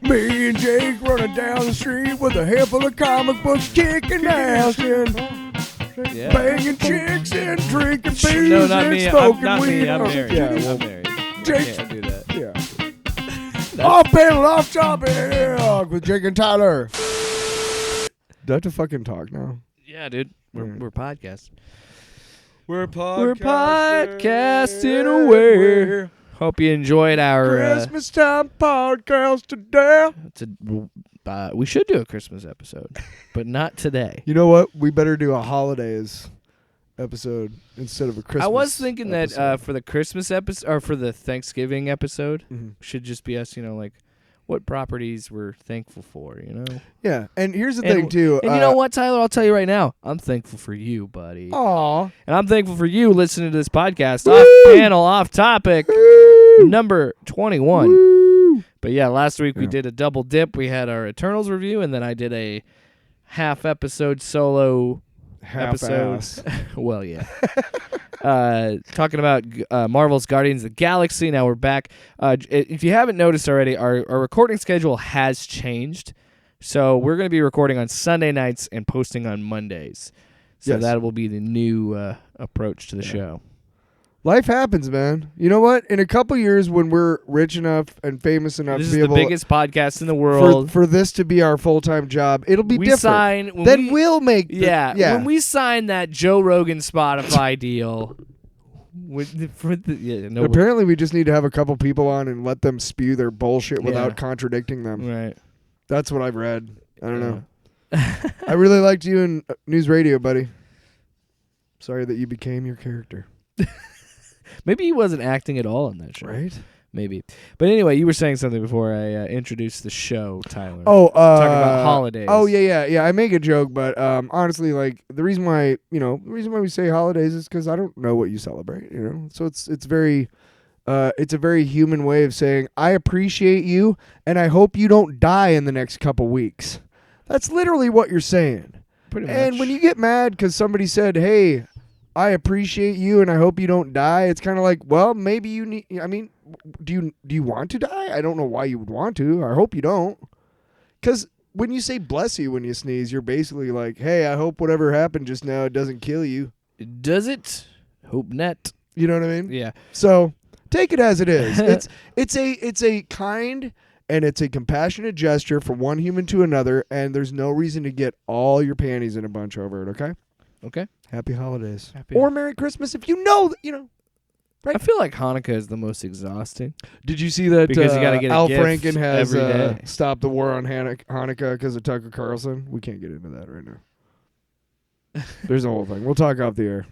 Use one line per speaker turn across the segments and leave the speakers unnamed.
Me and Jake running down the street with a handful of comic books, kicking ass and banging chicks and drinking beers
No, not
and
me.
smoking
Not
weed.
me. I'm married.
Yeah,
I'm
well,
married.
Jake-
I can't do that.
yeah. Off panel, off topic with Jake and Tyler. Do I have to fucking talk now?
Yeah, dude. We're podcasting.
We're
We're podcasting away. Hope you enjoyed our
Christmas time podcast today.
we should do a Christmas episode, but not today.
You know what? We better do a holidays episode instead of a Christmas.
I was thinking that
episode.
for the Christmas episode or for the Thanksgiving episode,
Mhm.
should just be us. Like what properties we're thankful for.
Yeah, and here's the
And-
thing too.
And you know what, Tyler? I'll tell you right now. I'm thankful for you, buddy.
Aw.
And I'm thankful for you listening to this podcast. Off panel, off topic, number 21.
Woo.
But yeah, last week we
Yeah.
did a double dip. We had our Eternals review, and then I did a half episode solo episode.
Half-ass.
Well, yeah. Talking about Marvel's Guardians of the Galaxy. Now we're back. If you haven't noticed already, our recording schedule has changed. So we're going to be recording on Sunday nights and posting on Mondays. So
Yes.
that will be the new approach to the show.
Life happens, man. You know what? In a couple years, when we're rich enough and famous enough
This
to
is
be
the
able
biggest podcast in the world.
for this to be our full-time job, it'll be
we
different.
sign when
Then
we,
we'll make the,
yeah,
yeah.
when we sign that Joe Rogan Spotify deal.
Apparently, we just need to have a couple people on and let them spew their bullshit without
Yeah.
contradicting them.
Right.
That's what I've read. I don't know. I really liked you in News Radio, buddy. Sorry that you became your character.
Maybe he wasn't acting at all on that show.
Right?
Maybe. But anyway, you were saying something before I introduced the show, Tyler.
Oh,
talking about holidays.
Oh, yeah. I make a joke, but honestly, like the reason why we say holidays is because I don't know what you celebrate. So it's very, it's a very human way of saying I appreciate you and I hope you don't die in the next couple weeks. That's literally what you're saying.
Pretty much.
And when you get mad because somebody said, "Hey, I appreciate you and I hope you don't die," it's kind of like, well, maybe you need. I mean, do you want to die? I don't know why you would want to. I hope you don't. Because when you say "bless you" when you sneeze, you're basically like, "Hey, I hope whatever happened just now it doesn't kill you."
Does it? Hope net.
You know what I mean?
Yeah.
So take it as it is. it's a kind and it's a compassionate gesture from one human to another, and there's no reason to get all your panties in a bunch over it. Okay.
Okay.
Happy holidays.
Happy-
Or Merry Christmas if you know. Right.
I feel like Hanukkah is the most exhausting.
Did you see that
Because you gotta get a
Al
gift
Franken has
every day.
stopped the war on Hanukkah because of Tucker Carlson? We can't get into that right now. There's a whole thing. We'll talk off the air.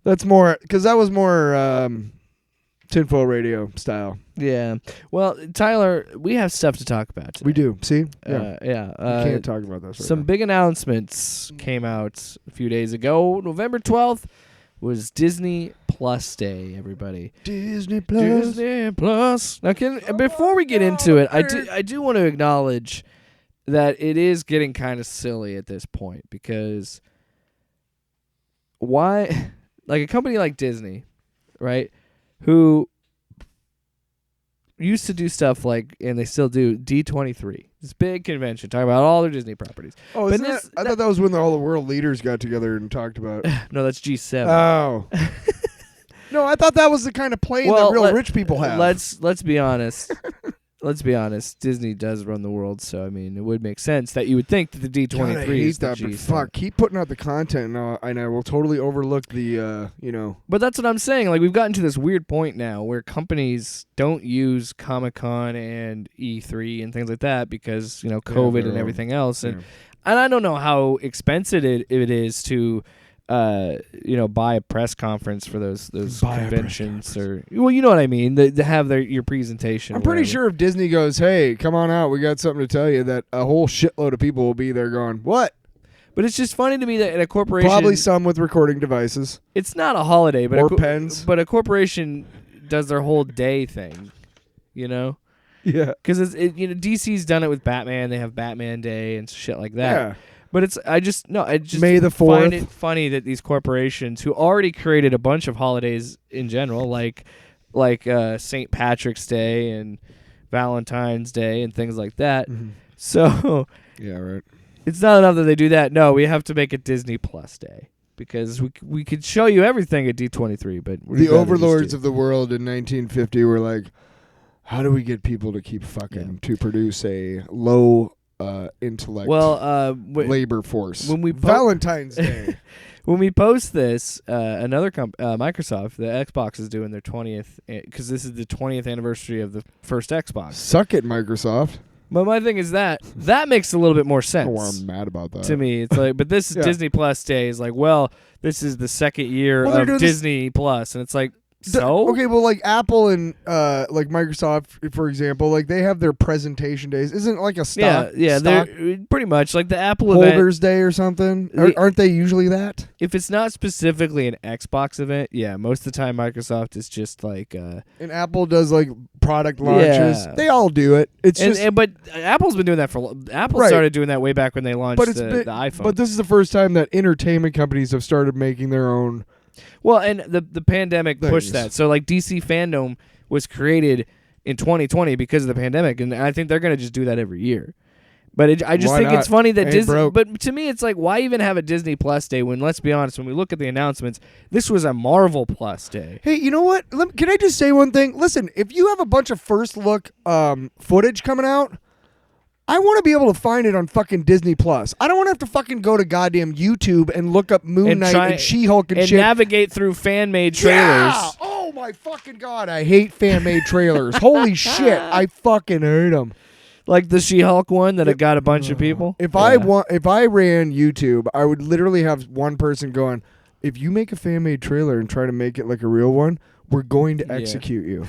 That's more, because that was more tinfoil radio style.
Yeah. Well, Tyler, we have stuff to talk about today.
We do. See?
Yeah.
We can't talk about this right
Some
now.
big announcements came out a few days ago. November 12th was Disney Plus Day, everybody.
Disney Plus.
Disney Plus. Now, before we get into it, I do want to acknowledge that it is getting kind of silly at this point because why, like a company like Disney, right, who used to do stuff like, and they still do, D23, this big convention talking about all their Disney properties.
Oh,
But
isn't that, I thought that was when all the world leaders got together and talked about.
No, that's G7.
Oh. No, I thought that was the kind of plane that real rich people have.
Let's be honest. Let's be honest. Disney does run the world, so I mean, it would make sense that you would think that the D23
God, I hate
is the
that, but
G7.
fuck, keep putting out the content, and I will totally overlook the,
But that's what I'm saying. Like, we've gotten to this weird point now where companies don't use Comic-Con and E3 and things like that because, COVID and everything else. And I don't know how expensive it is to, buy a press conference for those conventions, or you know what I mean, to have your presentation.
I'm pretty sure if Disney goes, "Hey, come on out, we got something to tell you," that a whole shitload of people will be there going, "What?"
But it's just funny to me that in a corporation,
Probably some with recording devices
it's not a holiday, but
or pens.
But a corporation does their whole day thing,
Yeah.
Because DC's done it with Batman. They have Batman Day and shit like that.
Yeah.
But I just
May the 4th.
find it funny that these corporations who already created a bunch of holidays in general, like St. Patrick's Day and Valentine's Day and things like that.
Mhm.
So
Yeah, right.
it's not enough that they do that. No, we have to make it Disney Plus Day because we could show you everything at D23, but
The overlords of the world in 1950 were like, how do we get people to keep fucking to produce a low intellect labor force?
When we
Valentine's Day.
When we post this, another Microsoft, the Xbox is doing their 20th because this is the 20th anniversary of the first Xbox.
Suck it, Microsoft.
But my thing is that makes a little bit more sense.
Oh, I'm mad about that.
To me, it's like, but this is Disney Plus Day is like, well, this is the second year of Disney Plus, and it's like, so
okay, well, like Apple and like Microsoft, for example, like they have their presentation days. Isn't it like a stock?
Yeah,
stock
they're pretty much like the Apple
Holders
event.
Day or something. Aren't they usually that?
If it's not specifically an Xbox event, yeah, most of the time Microsoft is just like.
And Apple does like product launches.
Yeah.
They all do it. It's
but Apple's been doing that for. Apple started doing that way back when they launched the iPhone.
But this is the first time that entertainment companies have started making their own.
Well, and the pandemic pushed that. So like DC Fandom was created in 2020 because of the pandemic, and I think they're going to just do that every year. But I just think it's funny that Disney.
Broke.
But to me, it's like, why even have a Disney Plus Day when, let's be honest, when we look at the announcements, this was a Marvel Plus Day.
Hey, you know what? Can I just say one thing? Listen, if you have a bunch of first look footage coming out, I want to be able to find it on fucking Disney Plus. I don't want to have to fucking go to goddamn YouTube and look up Moon Knight and She-Hulk and shit.
Navigate through fan-made trailers.
Yeah! Oh my fucking god, I hate fan-made trailers. Holy shit, I fucking hate them.
Like the She-Hulk one that got a bunch of people.
If I ran YouTube, I would literally have one person going, "If you make a fan-made trailer and try to make it like a real one, we're going to execute you."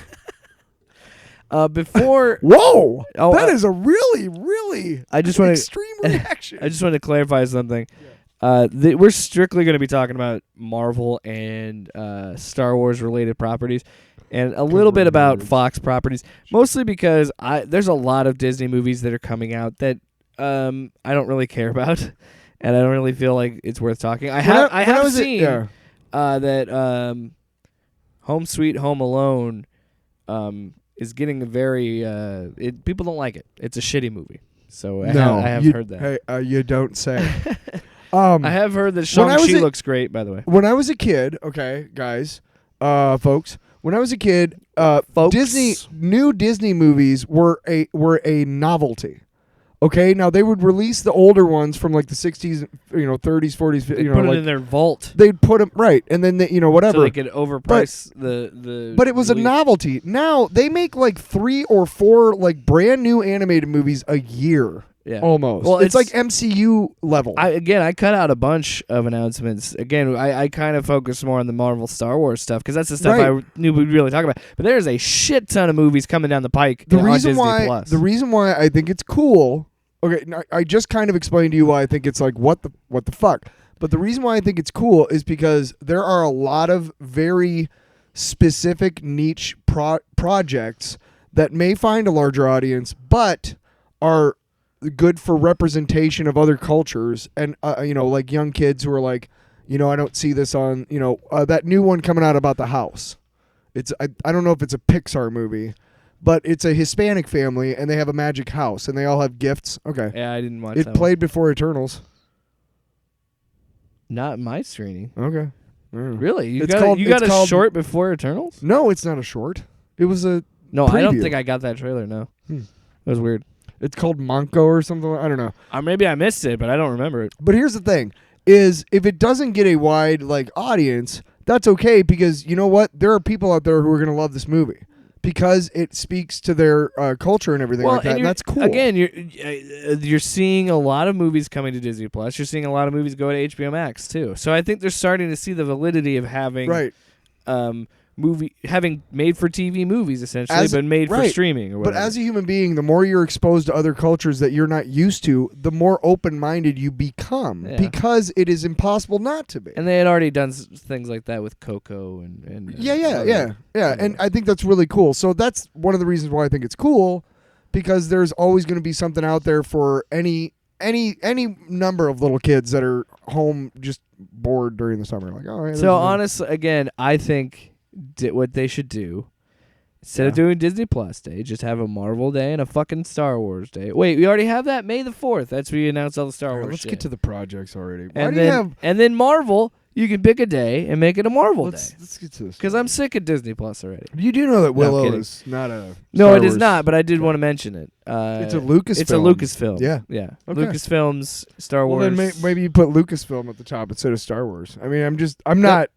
Before
whoa, that is a really, really extreme reaction.
I just wanted to clarify something. We're strictly going to be talking about Marvel and Star Wars related properties, and a little bit about Fox properties, mostly because there's a lot of Disney movies that are coming out that I don't really care about, and I don't really feel like it's worth talking. I have seen that Home Sweet Home Alone is getting a very people don't like it. It's a shitty movie. So I have heard that.
Hey, you don't say.
I have heard that Shang-Chi looks great, by the way.
When I was a kid, okay, guys, folks, when I was a kid, new Disney movies were a novelty. Okay, now they would release the older ones from like the 60s, 30s, 40s.
They put it in their vault.
They'd put them right, and then whatever.
So they could overprice the.
But it was a novelty. Now they make like 3 or 4 like brand new animated movies a year.
Yeah,
almost.
Well,
it's like MCU level.
I cut out a bunch of announcements. Again, I kind of focus more on the Marvel Star Wars stuff because that's the stuff I knew we'd really talk about. But there's a shit ton of movies coming down the pike on Disney Plus.
The reason why I think it's cool. Okay, I just kind of explained to you why I think it's like what the fuck. But the reason why I think it's cool is because there are a lot of very specific niche projects that may find a larger audience, but are good for representation of other cultures and like young kids who are like, I don't see this on that new one coming out about the house. It's I don't know if it's a Pixar movie. But it's a Hispanic family, and they have a magic house, and they all have gifts. Okay.
Yeah, I didn't watch that.
It played before Eternals.
Not my screening.
Okay.
Really? You got a short before Eternals?
No, it's not a short. It was a
No,
preview.
I don't think I got that trailer, no. It was weird.
It's called Monko or something. I don't know.
Maybe I missed it, but I don't remember it.
But here's the thing, is if it doesn't get a wide audience, that's okay, because you know what? There are people out there who are going to love this movie. Because it speaks to their culture and everything like that, and that's cool.
Again, you're seeing a lot of movies coming to Disney Plus. You're seeing a lot of movies go to HBO Max too. So I think they're starting to see the validity of having having made for TV movies essentially, but made for streaming or whatever.
But as a human being, the more you're exposed to other cultures that you're not used to, the more open-minded you become, because it is impossible not to be.
And they had already done things like that with Coco and
yeah. And I think that's really cool. So that's one of the reasons why I think it's cool, because there's always going to be something out there for any number of little kids that are home just bored during the summer. Like, all right.
So honestly, again, I think what they should do Instead of doing Disney Plus Day, just have a Marvel Day and a fucking Star Wars Day. Wait, we already have that? May the 4th. That's where you announce all the Star Wars
Let's
shit.
get to the projects already. Why
And
do you have...
then Marvel, you can pick a day and make it a Marvel Day.
Let's get to this.
Because I'm sick of Disney Plus already.
You do know that Willow
kidding.
is not a
No,
Star
it is
Wars-
not, but I did want to mention it.
It's a Lucasfilm.
It's a Lucasfilm.
Yeah.
Yeah.
Okay.
Lucasfilms, Star
Well,
Wars.
then maybe you put Lucasfilm at the top instead of Star Wars. I mean, I'm not...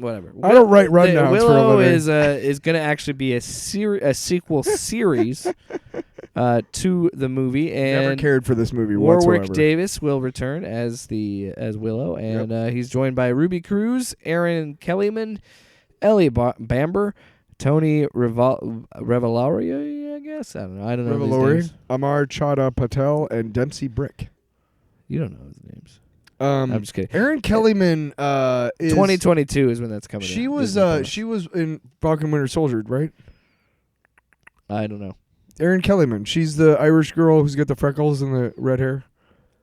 Whatever.
I don't write rundowns for a
Willow
living.
is going to actually be a sequel series to the movie,
Never
and
cared for this movie
Warwick
whatsoever.
Davis will return as Willow, and he's joined by Ruby Cruz, Aaron Kellyman, Ellie Bamber, Tony Revolori, I guess. I don't know. I don't know these
Revolori,
names.
Amar Chadha Patel, and Dempsey Brick.
You don't know his names. I'm just kidding.
Aaron Kellyman is
2022 is when that's coming.
She
out.
was
Disney Plus.
she was in Falcon Winter Soldier, right?
I don't know.
Erin Kellyman. She's the Irish girl who's got the freckles and the red hair.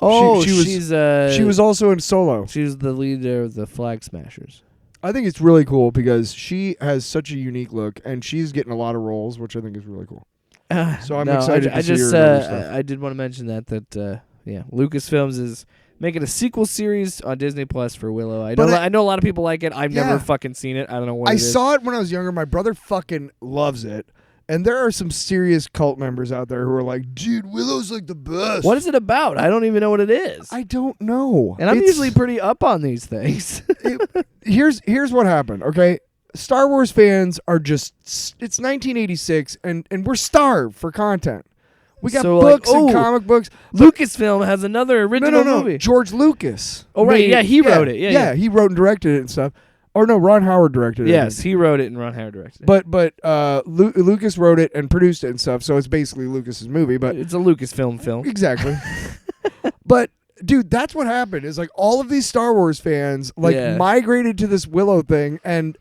Oh,
she was-
she's
She was also in Solo.
she was the leader of the Flag Smashers.
I think it's really cool because she has such a unique look, and she's getting a lot of roles, which I think is really cool. So I'm excited to see her in other stuff.
I did want to mention that Lucasfilms is making a sequel series on Disney Plus for Willow. I know a lot of people like it. I've never fucking seen it. I don't know what
I
it is.
saw it when I was younger. My brother fucking loves it. And there are some serious cult members out there who are like, dude, Willow's like the best.
What is it about? I don't even know what it is.
I don't know.
And I'm
It's-
usually pretty up on these things.
here's what happened, okay? Star Wars fans are just, it's 1986 and we're starved for content. We got
So, like,
books and comic books.
Lucasfilm has another original
No.
movie.
George Lucas.
Oh, right. Yeah, he wrote it. Yeah.
He wrote and directed it and stuff. Or no, Ron Howard directed it.
Yes, he wrote it and Ron Howard directed it.
But Lucas wrote it and produced it and stuff, so it's basically Lucas's movie. But
it's a Lucasfilm film.
exactly. But dude, that's what happened. Is like all of these Star Wars fans migrated to this Willow thing, and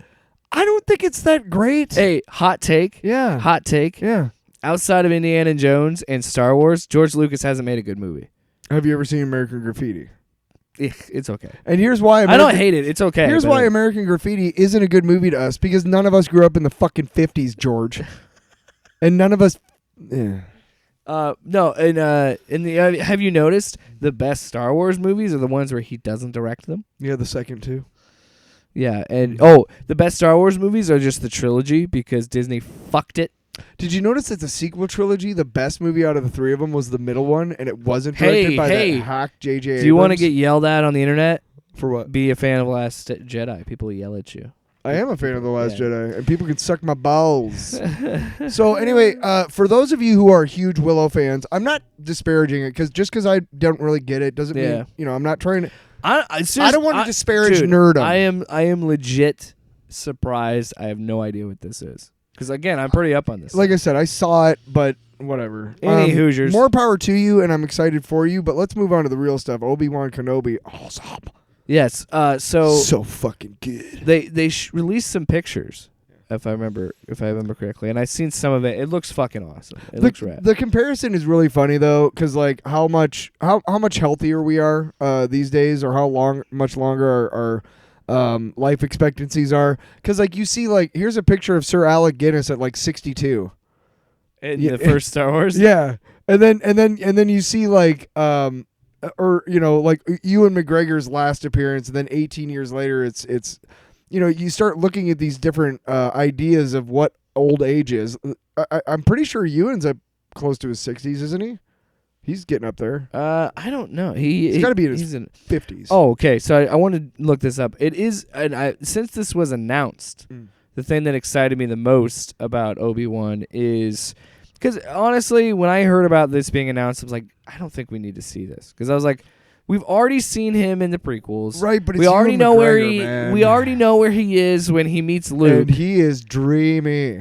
I don't think it's that great.
Hey, hot take.
Yeah.
Hot take.
Yeah.
Outside of Indiana Jones and Star Wars, George Lucas hasn't made a good movie.
Have you ever seen American Graffiti?
It's okay.
And here's why
I don't hate it. It's okay.
Here's why American Graffiti isn't a good movie to us, because none of us grew up in the fucking 50s, George. And none of us. Yeah.
No, and in the have you noticed the best Star Wars movies are the ones where he doesn't direct them?
Yeah, the second two.
Yeah, and the best Star Wars movies are just the trilogy because Disney fucked it.
Did you notice that the sequel trilogy, the best movie out of the three of them, was the middle one, and it wasn't directed by that hack J.J. Abrams?
Do you want to get yelled at on the internet?
For what?
Be a fan of Last Jedi. People yell at you.
I am a fan of The Last Jedi, and people can suck my balls. So anyway, for those of you who are huge Willow fans, I'm not disparaging it, because I don't really get it doesn't mean, I'm not trying to. I don't want to disparage nerdom.
I am legit surprised. I have no idea what this is. Because, again, I'm pretty up on this.
Like I said, I saw it, but whatever.
Any Hoosiers.
More power to you, and I'm excited for you, but let's move on to the real stuff. Obi-Wan Kenobi. Awesome.
Yes. So
fucking good.
They released some pictures, if I remember correctly, and I've seen some of it. It looks fucking awesome. It looks rad.
The comparison is really funny though, because like how much healthier we are these days, or how much longer our life expectancies are. Because like you see, like here's a picture of Sir Alec Guinness at like 62
in the first Star Wars.
Yeah, and then you see like or like Ewan McGregor's last appearance, and then 18 years later, it's you start looking at these different ideas of what old age is. I'm pretty sure Ewan's up close to his 60s, isn't he? He's getting up there.
I don't know.
He's got to be in his 50s.
Oh, okay. So I want to look this up. It is, and since this was announced, the thing that excited me the most about Obi-Wan is because honestly, when I heard about this being announced, I was like, I don't think we need to see this, because I was like, we've already seen him in the prequels,
right? But
we already know where
man.
already know where he is when he meets Luke,
and he is dreamy.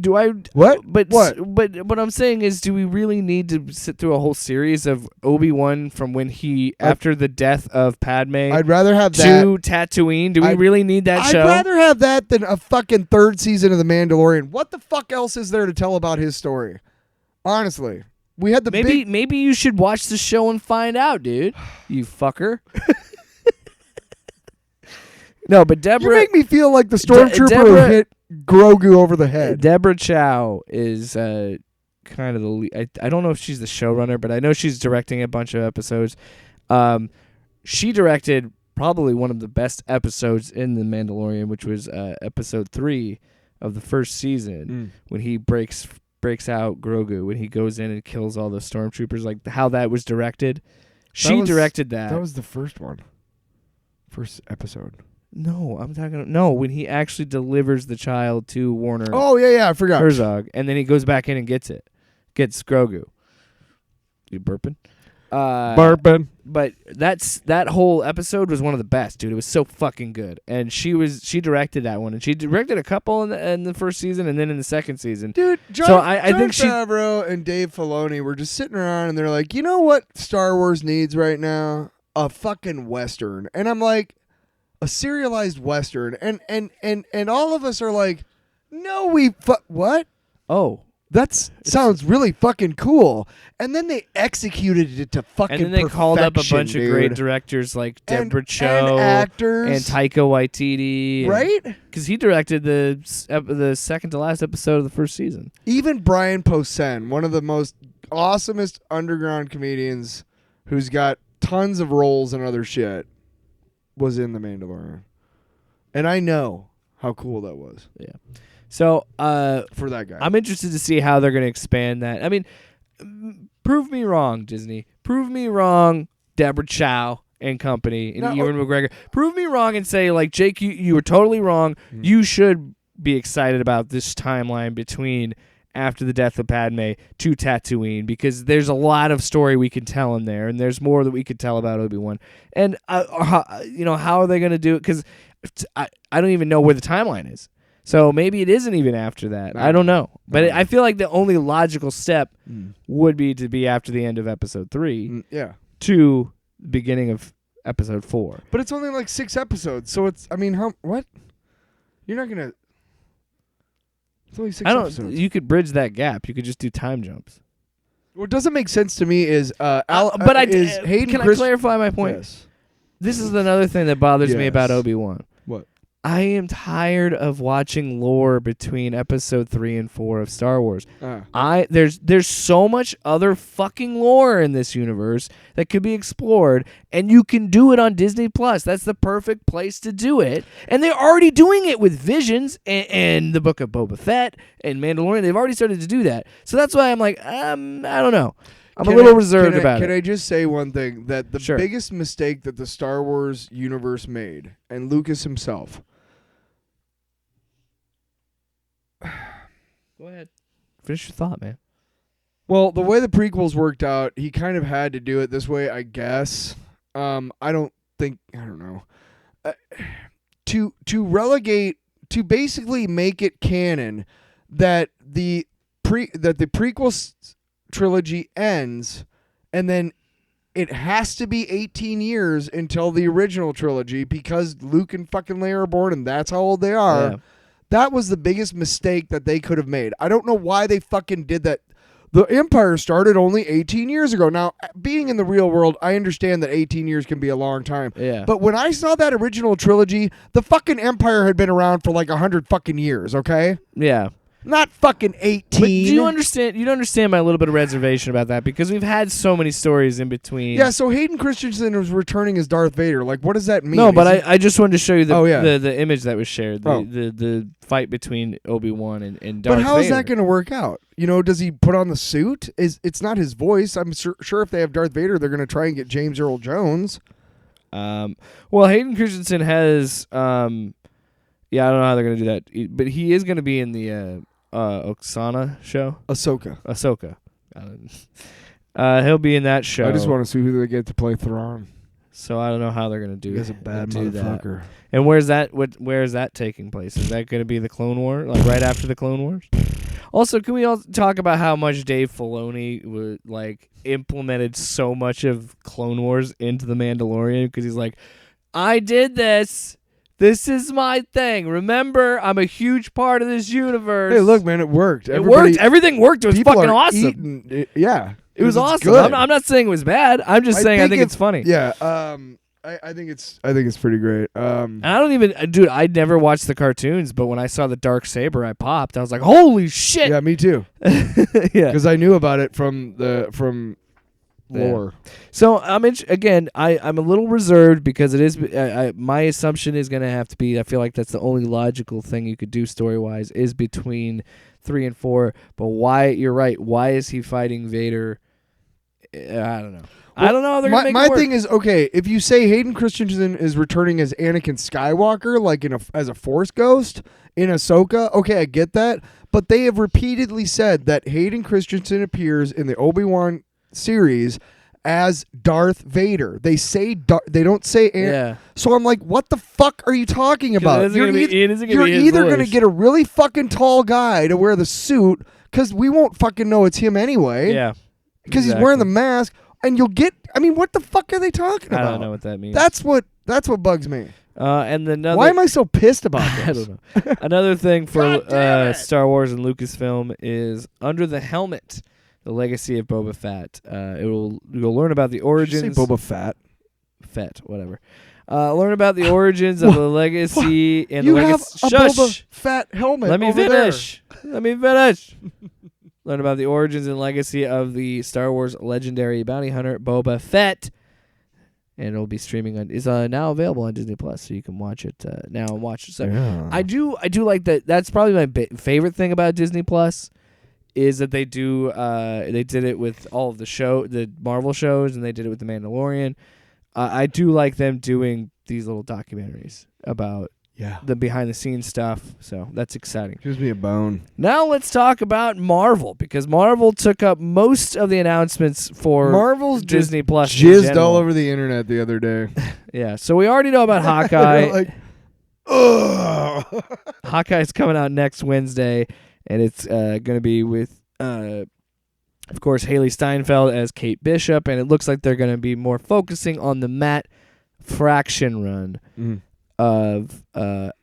Do I
what?
But
what?
But what I'm saying is, do we really need to sit through a whole series of Obi-Wan from when he after the death of Padme?
I'd rather have
to
that
Tatooine. Do we really need that show?
I'd rather have that than a fucking third season of The Mandalorian. What the fuck else is there to tell about his story? Honestly, we had the
maybe you should watch the show and find out, dude. You fucker. No, but Deborah,
you make me feel like the stormtrooper who hit Grogu over the head.
Deborah Chow is kind of the lead. I don't know if she's the showrunner, but I know she's directing a bunch of episodes. She directed probably one of the best episodes in The Mandalorian, which was episode 3 of the first season, when he breaks out Grogu, when he goes in and kills all the stormtroopers, like how that was directed. She directed that.
That was the first one. First episode.
No, I'm talking. No, when he actually delivers the child to Warner.
Oh yeah, I forgot.
Herzog, and then he goes back in and gets Grogu. You burping?
Burping.
But that whole episode was one of the best, dude. It was so fucking good, and she directed that one, and she directed a couple in the first season, and then in the second season,
dude.
I think
Jon Favreau and Dave Filoni were just sitting around, and they're like, you know what Star Wars needs right now? A fucking Western. And I'm like, a serialized Western, and all of us are like, no, what?
Oh.
Sounds really fucking cool. And then they executed it to fucking perfection.
And then they called up a bunch
of
great directors like Deborah Chow
and actors
and Taika Waititi,
right?
Because he directed the second to last episode of the first season.
Even Brian Posehn, one of the most awesomest underground comedians, who's got tons of roles and other shit, was in The Mandalorian. And I know how cool that was.
Yeah. So,
for that guy,
I'm interested to see how they're going to expand that. I mean, prove me wrong, Disney. Prove me wrong, Deborah Chow and company, and Ewan McGregor. Prove me wrong and say, like, Jake, you were totally wrong. You should be excited about this timeline between after the death of Padme to Tatooine, because there's a lot of story we can tell in there, and there's more that we could tell about Obi-Wan. And, how are they going to do it? Because I don't even know where the timeline is. So maybe it isn't even after that. I don't know. But I feel like the only logical step would be to be after the end of episode 3 to the beginning of episode 4.
But it's only like 6 episodes. So it's, I mean, what? You're not going to. It's only 6 episodes.
You could bridge that gap. You could just do time jumps.
What doesn't make sense to me is
can
Hayden
I clarify my point?
Yes.
This is another thing that bothers me about Obi-Wan.
What?
I am tired of watching lore between episode 3 and 4 of Star Wars. There's so much other fucking lore in this universe that could be explored, and you can do it on Disney Plus. That's the perfect place to do it. And they're already doing it with Visions and the Book of Boba Fett and Mandalorian. They've already started to do that. So that's why I'm like, I don't know. I'm a little reserved about it.
Can I just say one thing? That the biggest mistake that the Star Wars universe made, and Lucas himself.
Go ahead. Finish your thought, man.
Well, the way the prequels worked out, he kind of had to do it this way, I guess. I don't know. To relegate, to basically make it canon that the prequel trilogy ends, and then it has to be 18 years until the original trilogy, because Luke and fucking Leia are born, and that's how old they are. Yeah. That was the biggest mistake that they could have made. I don't know why they fucking did that. The Empire started only 18 years ago. Now, being in the real world, I understand that 18 years can be a long time.
Yeah.
But when I saw that original trilogy, the fucking Empire had been around for like 100 fucking years, okay?
Yeah.
Not fucking 18.
But do you understand? You don't understand my little bit of reservation about that, because we've had so many stories in between.
Yeah, so Hayden Christensen was returning as Darth Vader. Like, what does that mean?
No, but I just wanted to show you the image that was shared, the fight between Obi-Wan and Darth Vader.
But how is that going to work out? You know, does he put on the suit? It's not his voice. I'm sure if they have Darth Vader, they're going to try and get James Earl Jones.
Well, Hayden Christensen has I don't know how they're going to do that, but he is going to be in the Oksana show. Ahsoka. He'll be in that show.
I just want to see who they get to play Thrawn.
So I don't know how they're going to do.
He's a bad motherfucker.
And where is that taking place? Is that going to be the Clone War, like right after the Clone Wars? Also, can we all talk about how much Dave Filoni implemented so much of Clone Wars into The Mandalorian? Because he's like, I did this. This is my thing. Remember, I'm a huge part of this universe.
Hey, look, man, it worked.
It worked. Everything worked. It was fucking awesome.
Yeah.
It was awesome. I'm not saying it was bad. I'm just saying I think it's funny.
Yeah. I think it's pretty great.
And I don't even, dude. I never watched the cartoons, but when I saw the Dark Saber, I popped. I was like, "Holy shit!"
Yeah, me too.
Yeah.
Because I knew about it from lore.
So I'm I'm a little reserved because it is. My assumption is going to have to be. I feel like that's the only logical thing you could do story wise is between 3 and 4. But why? You're right. Why is he fighting Vader? I don't know. I don't know how they're gonna make it work.
My thing is, okay, if you say Hayden Christensen is returning as Anakin Skywalker, like as a Force ghost in Ahsoka, okay, I get that. But they have repeatedly said that Hayden Christensen appears in the Obi-Wan series as Darth Vader. They say they don't say
Yeah.
So I'm like, what the fuck are you talking about? You're
You're
either going to get a really fucking tall guy to wear the suit, because we won't fucking know it's him anyway.
Yeah.
Because he's wearing the mask. And you'll get. I mean, what the fuck are they talking about?
I don't know what that means.
That's what bugs me.
And another.
Why am I so pissed about this?
I don't know. Another thing for
God damn it.
Star Wars and Lucasfilm is Under the Helmet: The Legacy of Boba Fett. You'll learn about the origins.
Did you say Boba Fett.
Fett, whatever. Learn about the origins of the legacy and
you
the
have
legacy.
a Boba Fett helmet.
Let me
over
finish. Let me finish. Learn about the origins and legacy of the Star Wars legendary bounty hunter Boba Fett, and it'll be streaming on. Is now available on Disney Plus, so you can watch it now and watch it. So
Yeah.
I do like that. That's probably my favorite thing about Disney Plus is that they do. They did it with all of the Marvel shows, and they did it with the Mandalorian. I do like them doing these little documentaries about the behind the scenes stuff. So that's exciting.
Gives me a bone.
Now let's talk about Marvel, because Marvel took up most of the announcements for
Marvel's
Disney Plus.
Jizzed all over the internet the other day.
Yeah, so we already know about Hawkeye.
Like, ugh.
Hawkeye's coming out next Wednesday, and it's going to be with, of course, Haley Steinfeld as Kate Bishop, and it looks like they're going to be more focusing on the Matt Fraction run of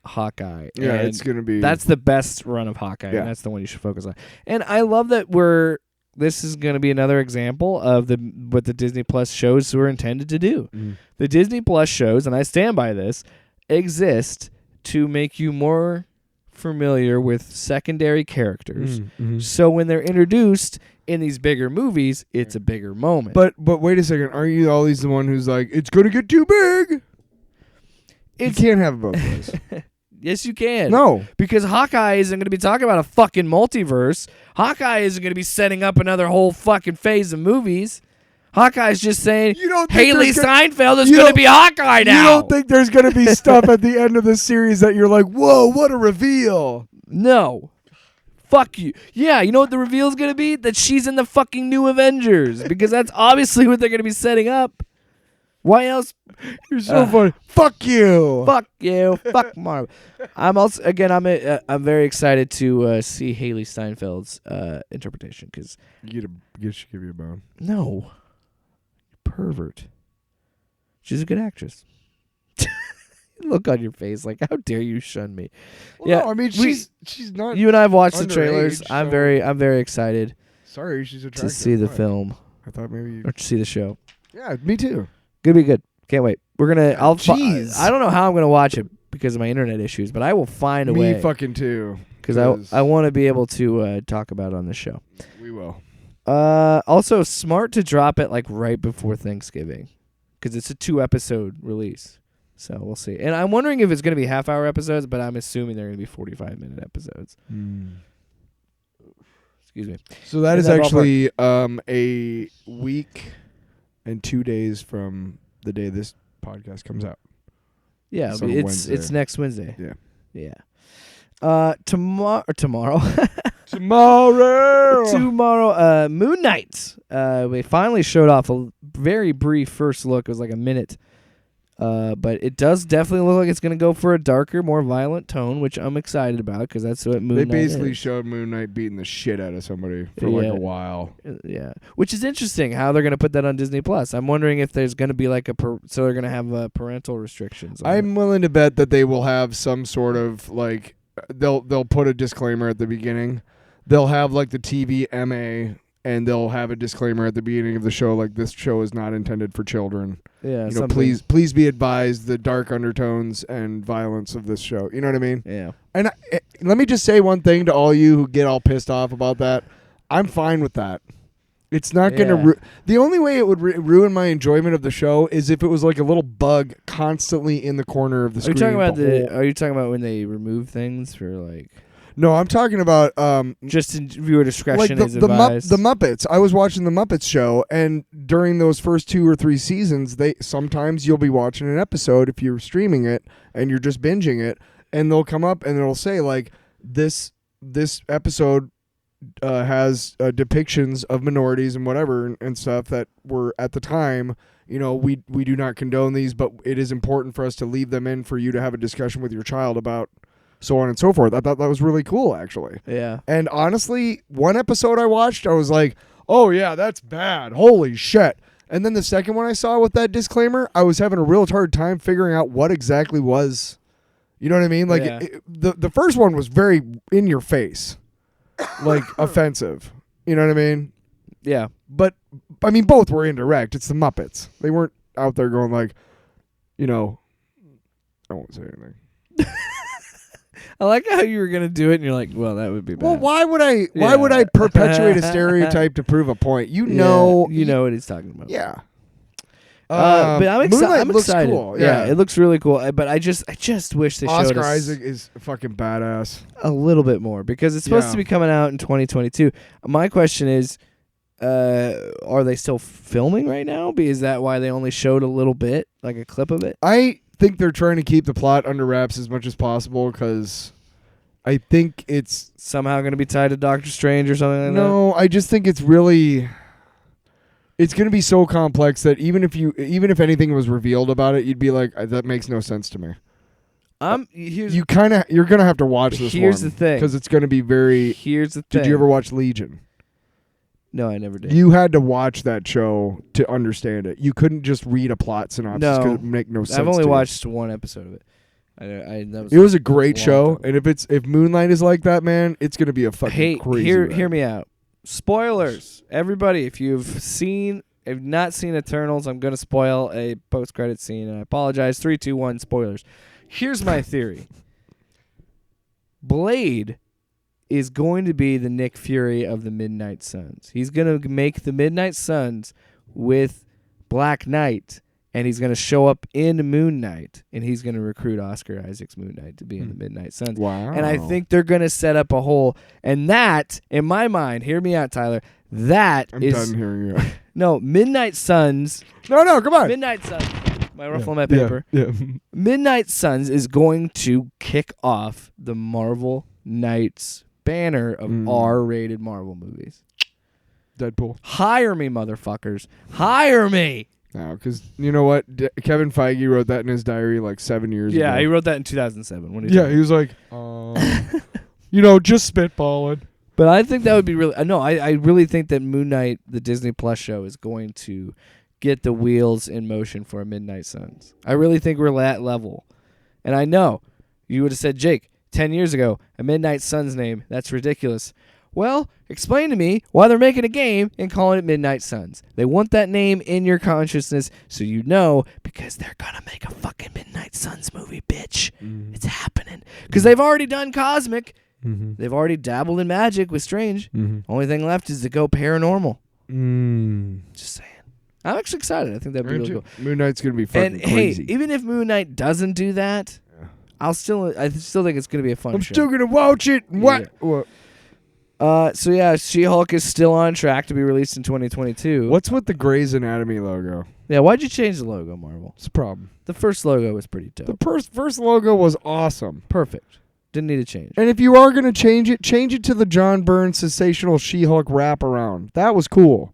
Hawkeye.
Yeah,
And
it's gonna be.
that's the best run of Hawkeye,
Yeah.
and that's the one you should focus on. And I love that this is going to be another example of what the Disney Plus shows were intended to do. The Disney Plus shows, and I stand by this, exist to make you more familiar with secondary characters. So when they're introduced in these bigger movies, it's a bigger moment.
But wait a second. Aren't you always the one who's like, it's gonna get too big? You can't have it both ways.
Yes, you can.
No.
Because Hawkeye isn't going to be talking about a fucking multiverse. Hawkeye isn't going to be setting up another whole fucking phase of movies. Hawkeye's just saying, Haley Steinfeld is going to be Hawkeye now.
You don't think there's going to be stuff at the end of the series that you're like, whoa, what a reveal.
No. Fuck you. Yeah, you know what the reveal is going to be? That she's in the fucking new Avengers. Because that's obviously what they're going to be setting up. Why else?
You're so funny. Fuck you.
Fuck you. Fuck Marvel. I'm also I'm very excited to see Haley Steinfeld's interpretation, because
Should give you a bone.
no, pervert. She's a good actress. Look on your face, like, how dare you shun me?
Well,
yeah,
no, I mean she's not.
You and I have watched the trailers.
underage,
I'm
so-
very excited
Sorry, she's attractive.
to see the
What?
film
I thought maybe.
or to see the show.
Yeah, me too.
Gonna be good. Can't wait. We're gonna.
Jeez.
I don't know how I'm gonna watch it because of my internet issues, but I will find a way.
Me fucking too.
Because I want to be able to talk about it on the show.
We will.
Also, smart to drop it like right before Thanksgiving, because it's a 2-episode release. So we'll see. And I'm wondering if it's going to be half-hour episodes, but I'm assuming they're going to be 45-minute episodes. Excuse me.
So that
In
is
that
actually a week and 2 days from the day this podcast comes out.
Yeah,
It's on
it's
Wednesday.
next Wednesday.
Yeah.
Yeah. Tomorrow.
Tomorrow.
Moon Knight. We finally showed off a very brief first look. It was like a minute. But it does definitely look like it's going to go for a darker, more violent tone, which I'm excited about, because that's what Moon
They
Knight
basically
is.
showed Moon Knight beating the shit out of somebody for like
Yeah.
a while.
Yeah, which is interesting how they're going to put that on Disney Plus. I'm wondering if there's going to be like so they're going to have parental restrictions. On it.
I'm willing to bet that they will have some sort of like they'll put a disclaimer at the beginning. They'll have like the TVMA and they'll have a disclaimer at the beginning of the show like this show is not intended for children.
Yeah,
You know, please be advised the dark undertones and violence of this show. You know what I mean?
Yeah.
And let me just say one thing to all you who get all pissed off about that. I'm fine with that. It's not going to the only way it would ruin my enjoyment of the show is if it was like a little bug constantly in the corner of the screen.
Are you talking about when they remove things for like?
No, I'm talking about
just in viewer discretion
like
is advised.
The Muppets. I was watching the Muppets show, and during those first 2 or 3 seasons, sometimes you'll be watching an episode if you're streaming it and you're just binging it, and they'll come up and it'll say like this episode has depictions of minorities and whatever and stuff that were at the time. You know, we do not condone these, but it is important for us to leave them in for you to have a discussion with your child about. So on and so forth. I thought that was really cool, actually.
Yeah.
And honestly, one episode I watched, I was like, oh, yeah, that's bad. Holy shit. And then the second one I saw with that disclaimer, I was having a real hard time figuring out what exactly was, you know what I mean? Like, the first one was very in your face, like offensive. You know what I mean?
Yeah.
But, I mean, both were indirect. It's the Muppets. They weren't out there going like, you know, I won't say anything.
I like how you were gonna do it, and you're like, "Well, that would be bad."
Well, why would I perpetuate a stereotype to prove a point? You know
what he's talking about.
Yeah.
But I'm excited.
Looks cool.
Yeah, it looks really cool. But I just wish they showed
Oscar
us
Isaac is fucking badass.
a little bit more because it's supposed to be coming out in 2022. My question is, are they still filming right now? Is that why they only showed a little bit, like a clip of it?
I think they're trying to keep the plot under wraps as much as possible because I think it's
somehow going to be tied to Doctor Strange or something like that.
No, I just think it's going to be so complex that even if anything was revealed about it, you'd be like, that makes no sense to me. You're gonna have to watch this.
Here's the thing,
because it's gonna be very.
Here's the thing.
Did you ever watch Legion?
No, I never did.
You had to watch that show to understand it. You couldn't just read a plot synopsis because it would make no sense.
I've only watched one episode of it.
It was a great show, and if Moonlight is like that, man, it's gonna be a fucking crazy.
Hear me out. Spoilers, everybody. If you've not seen Eternals, I'm gonna spoil a post-credit scene, and I apologize. 3, 2, 1, spoilers. Here's my theory. Blade is going to be the Nick Fury of the Midnight Suns. He's going to make the Midnight Suns with Black Knight, and he's going to show up in Moon Knight, and he's going to recruit Oscar Isaac's Moon Knight to be in the Midnight Suns.
Wow.
And I think they're going to set up a whole, and that, in my mind, hear me out, Tyler, I'm
done hearing you.
No, Midnight Suns.
No, come on.
Midnight Suns. My ruffle on my paper.
Yeah.
Midnight Suns is going to kick off the Marvel Knights banner of R-rated Marvel movies.
Deadpool.
Hire me, motherfuckers. Hire me.
No, because you know what? Kevin Feige wrote that in his diary like 7 years ago.
Yeah, he wrote that in 2007.
He was like, just spitballing.
But I think that would be really... No, I really think that Moon Knight, the Disney Plus show, is going to get the wheels in motion for a Midnight Suns. I really think we're at that level. And I know you would have said, Jake, 10 years ago, a Midnight Suns name, that's ridiculous. Well, explain to me why they're making a game and calling it Midnight Suns. They want that name in your consciousness so you know, because they're going to make a fucking Midnight Suns movie, bitch. It's happening. Because they've already done Cosmic. They've already dabbled in magic with Strange. Only thing left is to go paranormal. Just saying. I'm actually excited. I think that'd be really cool.
Moon Knight's going to be fucking crazy.
Hey, even if Moon Knight doesn't do that, I still think it's going to be a fun show.
I'm still going to watch it. What?
So yeah, She-Hulk is still on track to be released in 2022.
What's with the Grey's Anatomy logo?
Yeah, why'd you change the logo, Marvel?
It's a problem.
The first logo was pretty dope.
The first logo was awesome.
Perfect. Didn't need to change.
And if you are going to change it to the John Byrne sensational She-Hulk wraparound. That was cool.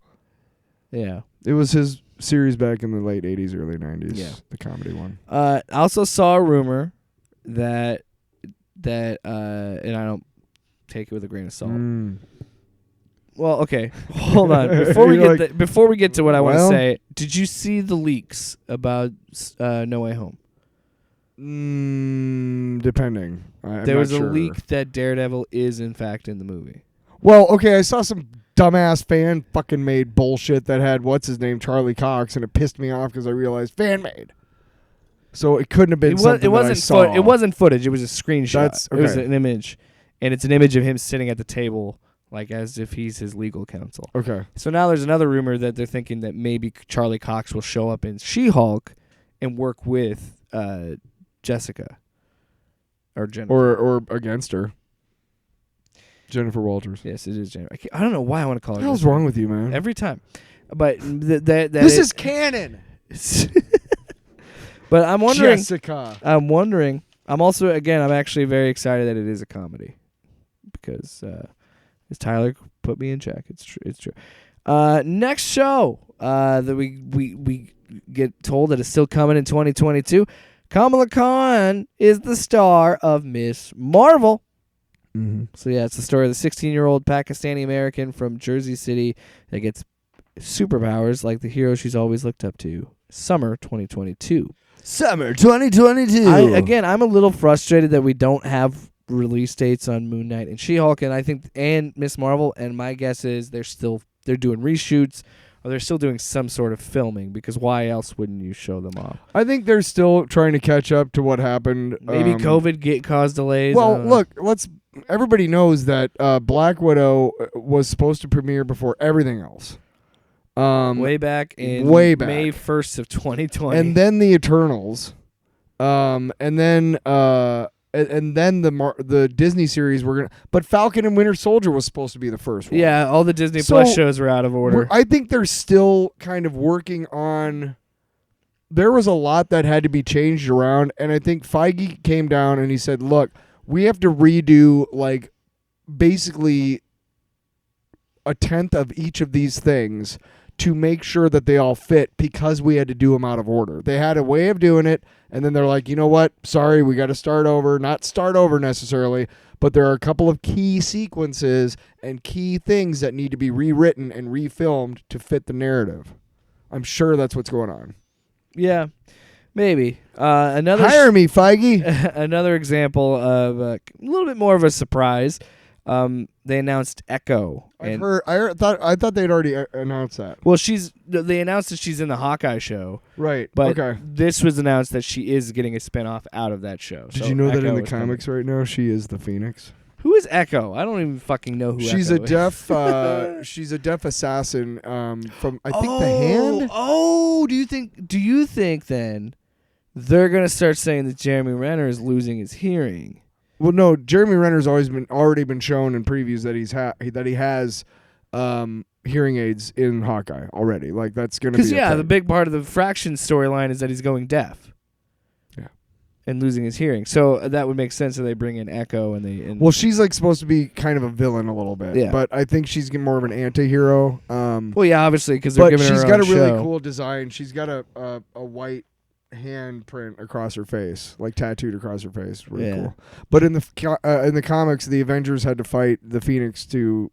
Yeah.
It was his series back in the late 80s, early 90s.
Yeah.
The comedy one.
I also saw a rumor that and I don't take it with a grain of salt. Well, okay. Hold on. Before we get to what I want to say, did you see the leaks about No Way Home?
Depending.
There was a leak that Daredevil is in fact in the movie.
Well, okay, I saw some dumbass fan fucking made bullshit that had what's his name, Charlie Cox, and it pissed me off because I realized fan made. So it couldn't have been something that I saw.
It wasn't footage. It was a screenshot.
That's okay.
It was an image, and it's an image of him sitting at the table, like as if he's his legal counsel.
Okay.
So now there's another rumor that they're thinking that maybe Charlie Cox will show up in She-Hulk and work with Jessica or Jennifer.
Or against her. Jennifer Walters.
Yes, it is Jennifer. I don't know why I want to call
What
her.
the hell's wrong with you, man?
Every time, but
this is canon.
But I'm wondering.
Jessica.
I'm also I'm actually very excited that it is a comedy because Tyler put me in check. It's true. It's true. Next show that we get told that is still coming in 2022. Kamala Khan is the star of Miss Marvel.
Mm-hmm.
So yeah, it's the story of the 16-year-old Pakistani American from Jersey City that gets superpowers like the hero she's always looked up to. Summer 2022.
Summer 2022.
I'm a little frustrated that we don't have release dates on Moon Knight and She-Hulk, and Miss Marvel. And my guess is they're doing reshoots, or they're still doing some sort of filming, because why else wouldn't you show them off?
I think they're still trying to catch up to what happened.
Maybe COVID caused delays.
Well, look, everybody knows that Black Widow was supposed to premiere before everything else.
Way back May 1st of 2020.
And then the Eternals. And then the Disney series but Falcon and Winter Soldier was supposed to be the first one.
Yeah, all the Disney Plus shows were out of order.
I think they're still kind of working on. There was a lot that had to be changed around, and I think Feige came down and he said, "Look, we have to redo like basically a tenth of each of these things to make sure that they all fit, because we had to do them out of order. They had a way of doing it, and then they're like, you know what? Sorry, we got to start over. Not start over necessarily, but there are a couple of key sequences and key things that need to be rewritten and refilmed to fit the narrative." I'm sure that's what's going on.
Yeah, maybe.
Hire me, Feige.
Another example of a little bit more of a surprise. They announced Echo.
I thought they'd already announced that.
Well, they announced that she's in the Hawkeye show.
Right.
But
okay.
This was announced that she is getting a spinoff out of that show.
Did you know that in the comics right now she is the Phoenix?
Who is Echo? I don't even fucking know who
she's
Echo
is. She's a deaf assassin from I think The Hand.
Oh, do you think then they're gonna start saying that Jeremy Renner is losing his hearing?
Well, no, Jeremy Renner's already been shown in previews that he has hearing aids in Hawkeye already. Like that's gonna be
the big part of the Fraction storyline is that he's going deaf.
Yeah,
and losing his hearing. So that would make sense that they bring in Echo and
well, she's like supposed to be kind of a villain a little bit.
Yeah,
but I think she's more of an anti-hero.
Well, yeah, obviously because they're giving her
she's
her
got a
own
really
show.
cool design. She's got a white handprint across her face, like tattooed across her face. Really cool. But in the comics, the Avengers had to fight the Phoenix to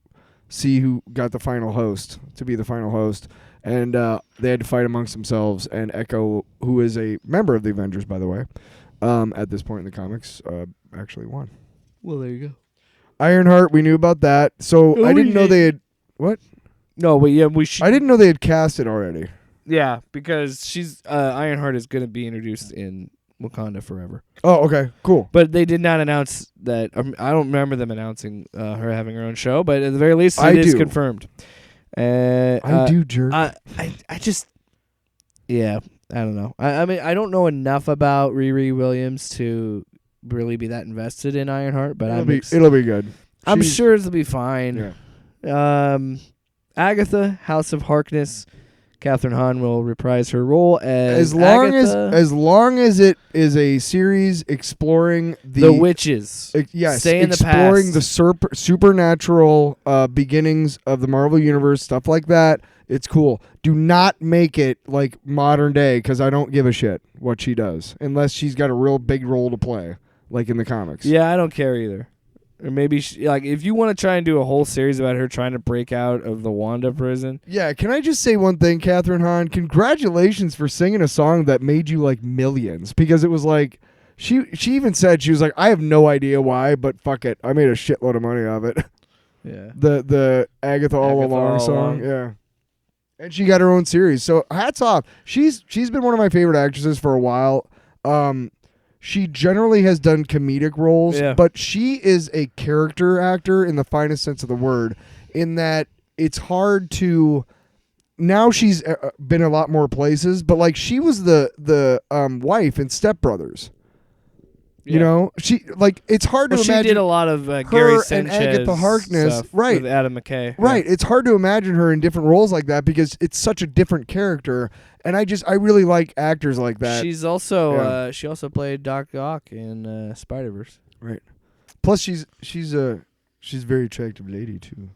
see who got the final host, to be the final host, and they had to fight amongst themselves. And Echo, who is a member of the Avengers, by the way, at this point in the comics, actually won.
Well, there you go.
Ironheart, we knew about that. So I didn't know they had what?
No, but yeah,
I didn't know they had cast it already.
Yeah, because she's Ironheart is going to be introduced in Wakanda Forever.
Oh, okay, cool.
But they did not announce that. I don't remember them announcing her having her own show, but at the very least, it is confirmed.
I do, jerk.
I just, yeah, I don't know. I mean, I don't know enough about Riri Williams to really be that invested in Ironheart, but
it'll be good.
I'm sure it'll be fine.
Yeah.
Agatha, House of Harkness. Catherine Hahn will reprise her role
as long as it is a series exploring
the witches.
Stay
in the
exploring
past.
the supernatural beginnings of the Marvel Universe, stuff like that. It's cool. Do not make it like modern day, because I don't give a shit what she does unless she's got a real big role to play, like in the comics.
Yeah, I don't care either. Or maybe if you want to try and do a whole series about her trying to break out of the Wanda prison.
Yeah, can I just say one thing, Catherine Hahn? Congratulations for singing a song that made you like millions, because it was like she even said, she was like, I have no idea why, but fuck it, I made a shitload of money off it.
Yeah.
The Agatha All
Agatha
Along
All
song.
Along.
Yeah. And she got her own series. So hats off. She's been one of my favorite actresses for a while. She generally has done comedic roles,
Yeah.
but she is a character actor in the finest sense of the word, in that it's hard to. Now she's been a lot more places, but like she was the wife in Step Brothers. You
Yeah.
know, she like it's hard
Well,
to
she
imagine
did a lot of Gary
and
Sanchez
Agatha Harkness,
stuff
right.
with Adam McKay.
right. It's hard to imagine her in different roles like that because it's such a different character, and I really like actors like that.
She's also
Yeah.
she also played Doc Ock in Spider-Verse.
Right. Plus, she's a very attractive lady too.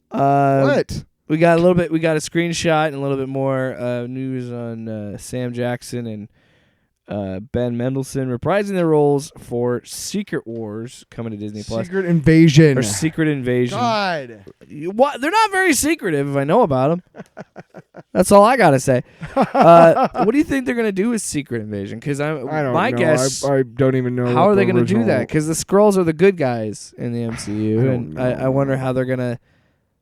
What?
We got a screenshot and a little bit more news on Sam Jackson and Ben Mendelsohn reprising their roles for Secret Wars coming to Disney Plus.
Secret Invasion.
Or Secret Invasion.
God.
What? They're not very secretive if I know about them. That's all I gotta say. What do you think they're gonna do with Secret Invasion? Because
I don't
my
know.
guess.
I don't even know.
How
what
are they
the
going to do
original-
that? Because the Skrulls are the good guys in the MCU,
I don't
and
know.
I wonder how they're going to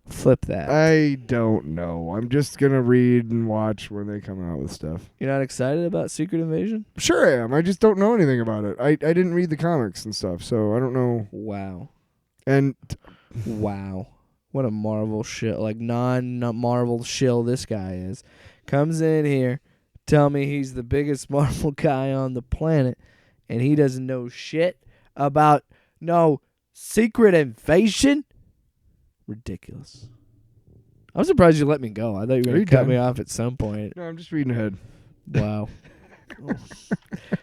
flip that.
I don't know. I'm just gonna read and watch when they come out with stuff.
You're not excited about Secret Invasion?
Sure I am. I just don't know anything about it. I didn't read the comics and stuff, so I don't know.
Wow.
And
Wow. What a Marvel shit, like non-Marvel shill this guy is. Comes in here, tell me he's the biggest Marvel guy on the planet, and he doesn't know shit about no Secret Invasion? Ridiculous. I'm surprised you let me go. I thought you were
Are
going
you
to cut
done?
me off at some point.
no, I'm just reading ahead.
Wow.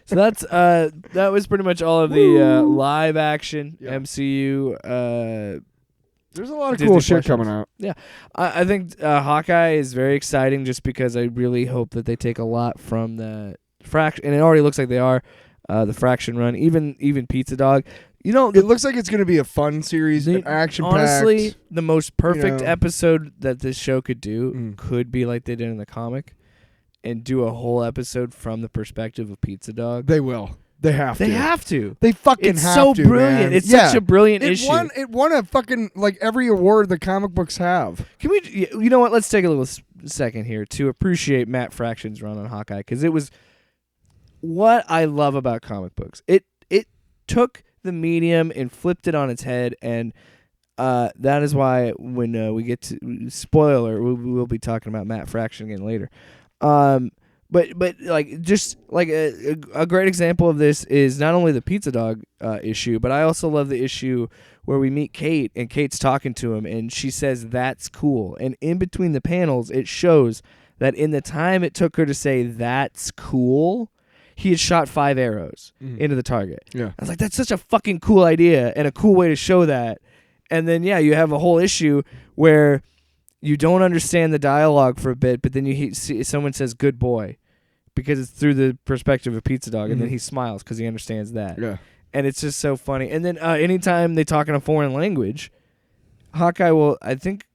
So that's that was pretty much all of the live action
Yeah.
MCU
There's a lot of
Disney
cool shit
Plus
coming
shows.
out.
I think Hawkeye is very exciting just because I really hope that they take a lot from the fraction, and it already looks like they are, the fraction run, even Pizza Dog. You know,
It looks like it's gonna be a fun series, an action
honestly, the most perfect
know.
episode that this show could do
Mm.
could be like they did in the comic, and do a whole episode from the perspective of Pizza Dog.
They will. They have
They
to.
have to.
They fucking
It's
have
so
to.
brilliant.
Man.
It's
Yeah.
such a brilliant
It
issue.
won a fucking like every award the comic books have.
Can we? You know what? Let's take a little second here to appreciate Matt Fraction's run on Hawkeye, because it was what I love about comic books. It took the medium and flipped it on its head, and that is why when we get to spoiler, we'll be talking about Matt Fraction again later. But like just like a great example of this is not only the Pizza Dog issue, but I also love the issue where we meet Kate and Kate's talking to him and she says that's cool, and in between the panels it shows that in the time it took her to say that's cool, he had shot 5 arrows into the target.
Yeah.
I was like, that's such a fucking cool idea and a cool way to show that. And then yeah, you have a whole issue where you don't understand the dialogue for a bit, but then you see someone says "good boy" because it's through the perspective of Pizza Dog, and then he smiles because he understands that.
Yeah.
And it's just so funny. And then anytime they talk in a foreign language, I think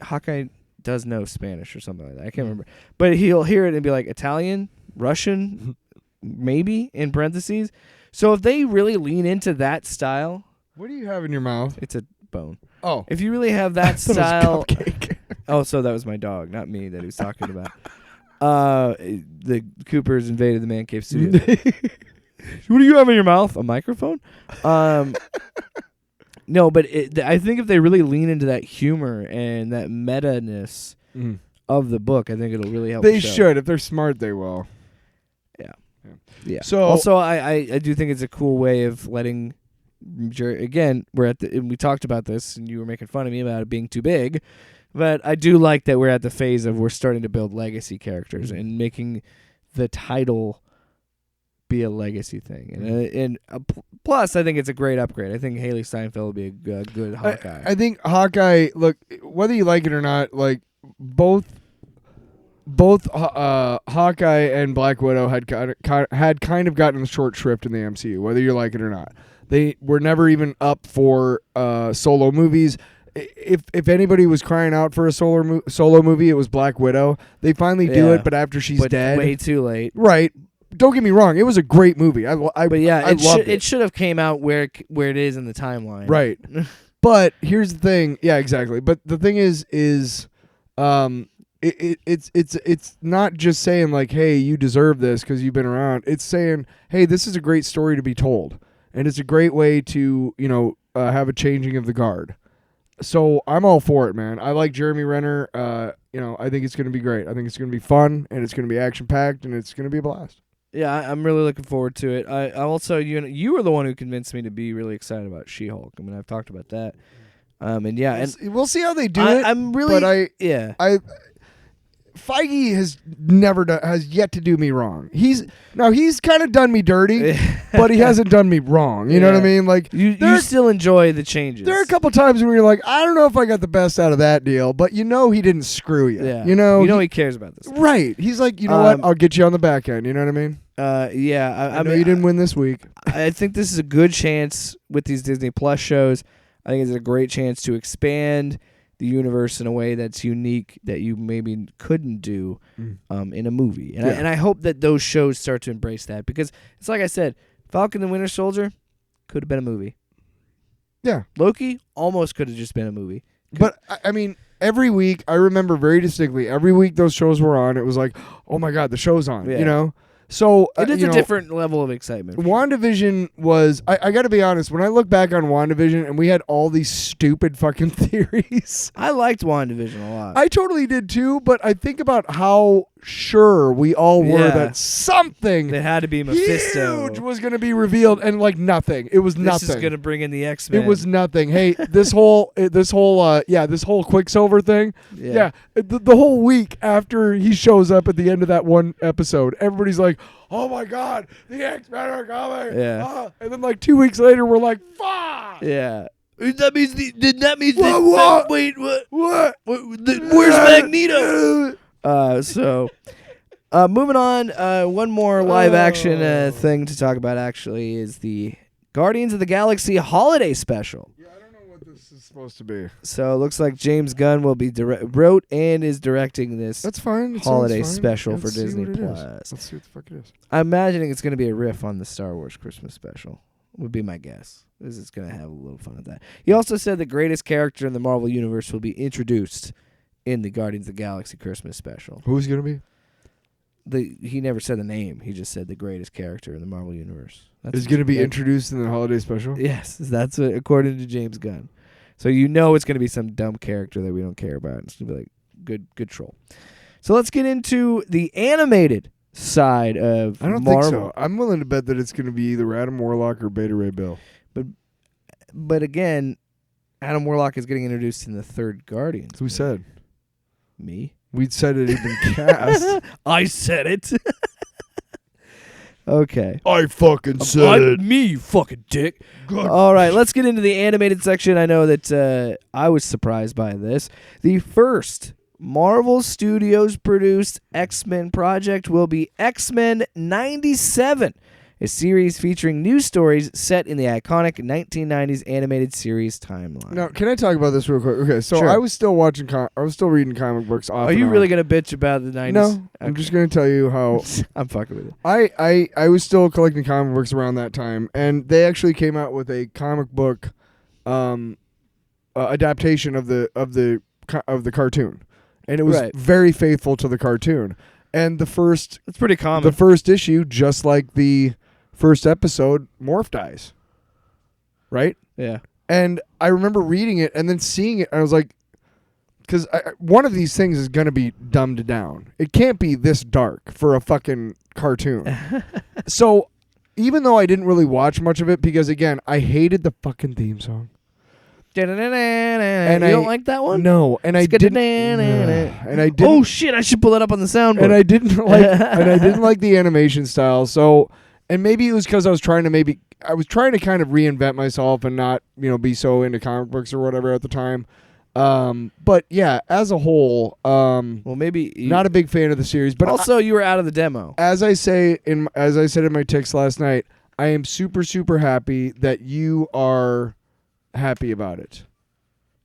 Hawkeye does know Spanish or something like that. I can't remember. But he'll hear it and be like, Italian, Russian, maybe, in parentheses. So if they really lean into that style,
What do you have in your mouth?
it's a bone.
Oh.
If you really have that
I thought it was
style...
cupcake.
Oh, so that was my dog, not me that he was talking about. The Coopers invaded the Man Cave studio. What do you have in your mouth? A microphone? No, but I think if they really lean into that humor and that meta-ness of the book, I think it'll really help.
They
the show.
should. If they're smart, they will.
Yeah.
So-
also, I do think it's a cool way of letting. Again, we talked about this, and you were making fun of me about it being too big, but I do like that we're at the phase of we're starting to build legacy characters and making the title be a legacy thing. And plus, I think it's a great upgrade. I think Haley Steinfeld will be a good Hawkeye.
I think Hawkeye. Look, whether you like it or not, like both Hawkeye and Black Widow had kind of gotten the short shrift in the MCU, whether you like it or not. They were never even up for solo movies. If anybody was crying out for a solo movie, it was Black Widow. They finally do
Yeah.
it, but after she's
but
dead,
way too late.
right? Don't get me wrong; it was a great movie. I
But yeah,
I loved
it should have came out where it is in the timeline.
Right. But here's the thing. Yeah, exactly. But the thing is it's not just saying like, hey, you deserve this because you've been around. It's saying, hey, this is a great story to be told, and it's a great way to have a changing of the guard. So I'm all for it, man. I like Jeremy Renner. I think it's going to be great. I think it's going to be fun, and it's going to be action packed, and it's going to be a blast.
Yeah, I'm really looking forward to it. I also, you were the one who convinced me to be really excited about She-Hulk. I mean, I've talked about that. And yeah,
We'll see how they do it.
I'm really,
but Feige has yet to do me wrong. He's kind of done me dirty, but he hasn't done me wrong. You know what I mean? Like
you still enjoy the changes.
There are a couple times where you're like, I don't know if I got the best out of that deal, but he didn't screw you.
Yeah.
He
cares about this.
Right. He's like, you know what? I'll get you on the back end. You know what I mean?
I
know you didn't win this week.
I think this is a good chance with these Disney Plus shows. I think it's a great chance to expand the universe in a way that's unique that you maybe couldn't do in a movie. And I hope that those shows start to embrace that, because it's like I said, Falcon and Winter Soldier could have been a movie.
Yeah.
Loki almost could have just been a movie.
But, I mean, every week, I remember very distinctly, every week those shows were on, it was like, oh my God, the show's on, So
it is a different level of excitement.
WandaVision was, I got to be honest, when I look back on WandaVision and we had all these stupid fucking theories.
I liked WandaVision a lot.
I totally did too, but I think about how sure we all were that something
that had to be Mephisto
huge was going to be revealed, and like nothing. It was nothing.
This is going to bring in the X-Men.
It was nothing. Hey, this whole Quicksilver thing. Yeah. The whole week after he shows up at the end of that one episode, everybody's like, oh my God, the X-Men are coming.
Yeah.
And then like 2 weeks later, we're like, fuck.
Yeah. That means wait,
what?
Where's Magneto? Moving on, one more live action thing to talk about actually is the Guardians of the Galaxy holiday special.
Yeah, I don't know what this is supposed to be.
So it looks like James Gunn will be wrote and is directing this.
That's fine.
Holiday special for Disney Plus.
Let's see what the fuck it is.
I'm imagining it's going to be a riff on the Star Wars Christmas special. Would be my guess. Is it's going to have a little fun with that. He also said the greatest character in the Marvel Universe will be introduced in the Guardians of the Galaxy Christmas special.
Who's going to
be? He never said the name. He just said the greatest character in the Marvel Universe.
Is going to be introduced in the holiday special?
Yes, that's what, according to James Gunn. So it's going to be some dumb character that we don't care about. It's going to be like good troll. So let's get into the animated side of Marvel.
I don't think so. I'm willing to bet that it's going to be either Adam Warlock or Beta Ray Bill.
But again, Adam Warlock is getting introduced in the third Guardians.
Who said?
Me.
We'd said it had been cast.
I said it. Okay.
I fucking said it.
Me, you fucking dick.
God.
All right, let's get into the animated section. I know that I was surprised by this. The first Marvel Studios produced X-Men project will be X-Men 97, a series featuring new stories set in the iconic 1990s animated series timeline.
Now, can I talk about this real quick? Okay, so
sure.
I was still reading comic books off.
Are you really going to bitch about the 90s?
No,
okay.
I'm just going to tell you how
I'm fucking with you.
I was still collecting comic books around that time, and they actually came out with a comic book adaptation of the cartoon, and it was very faithful to the cartoon. And it's
pretty common.
The first issue, just like the first episode, Morph dies. Right?
Yeah.
And I remember reading it and then seeing it, and I was like, because one of these things is going to be dumbed down. It can't be this dark for a fucking cartoon. So even though I didn't really watch much of it, because again, I hated the fucking theme song.
And you don't like that one?
No, and I didn't. And I didn't.
Oh shit! I should pull that up on the soundboard.
And I didn't like the animation style. So, and maybe it was because I was trying to kind of reinvent myself and not be so into comic books or whatever at the time. But yeah, as a whole, well,
maybe
not a big fan of the series. But
also, you were out of the demo.
As I said in my text last night, I am super super happy that you are happy about it.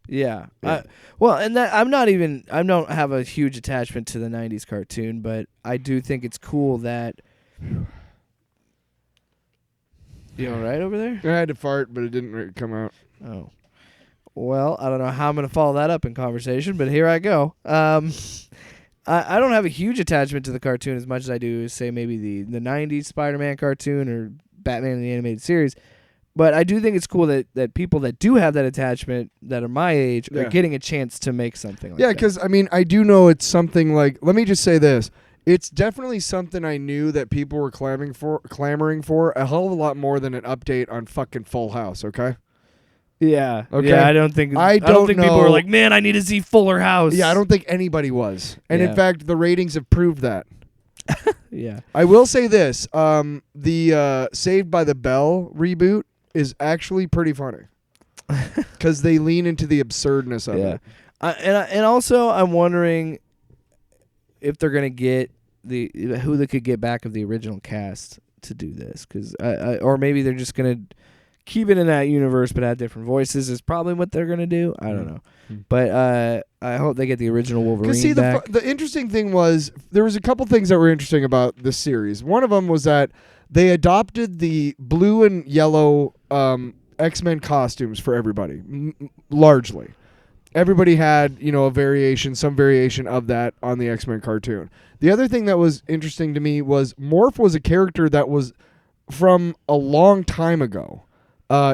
Yeah. And that I don't have a huge attachment to the 90s cartoon, but I do think it's cool that you all right over there?
I had to fart, but it didn't come out.
Oh. Well, I don't know how I'm going to follow that up in conversation, but here I go. I don't have a huge attachment to the cartoon as much as I do, say, maybe the 90s Spider-Man cartoon or Batman in the Animated Series. But I do think it's cool that people that do have that attachment that are my age are getting a chance to make something like that.
Yeah, because, I mean, I do know it's something like, let me just say this. It's definitely something I knew that people were clamoring for a hell of a lot more than an update on fucking Full House, okay?
Yeah.
Okay.
Yeah, I don't think people were like, man, I need to see Fuller House.
Yeah, I don't think anybody was. And in fact, the ratings have proved that.
Yeah.
I will say this. The Saved by the Bell reboot is actually pretty funny. Because they lean into the absurdness of it.
And also, I'm wondering if they're going to get who they could get back of the original cast to do this. Or maybe they're just going to keep it in that universe but add different voices is probably what they're going to do. I don't know. But I hope they get the original Wolverine back.
The interesting thing was, there was a couple things that were interesting about this series. One of them was that they adopted the blue and yellow X-Men costumes for everybody, largely. Everybody had, some variation of that on the X-Men cartoon. The other thing that was interesting to me was Morph was a character that was from a long time ago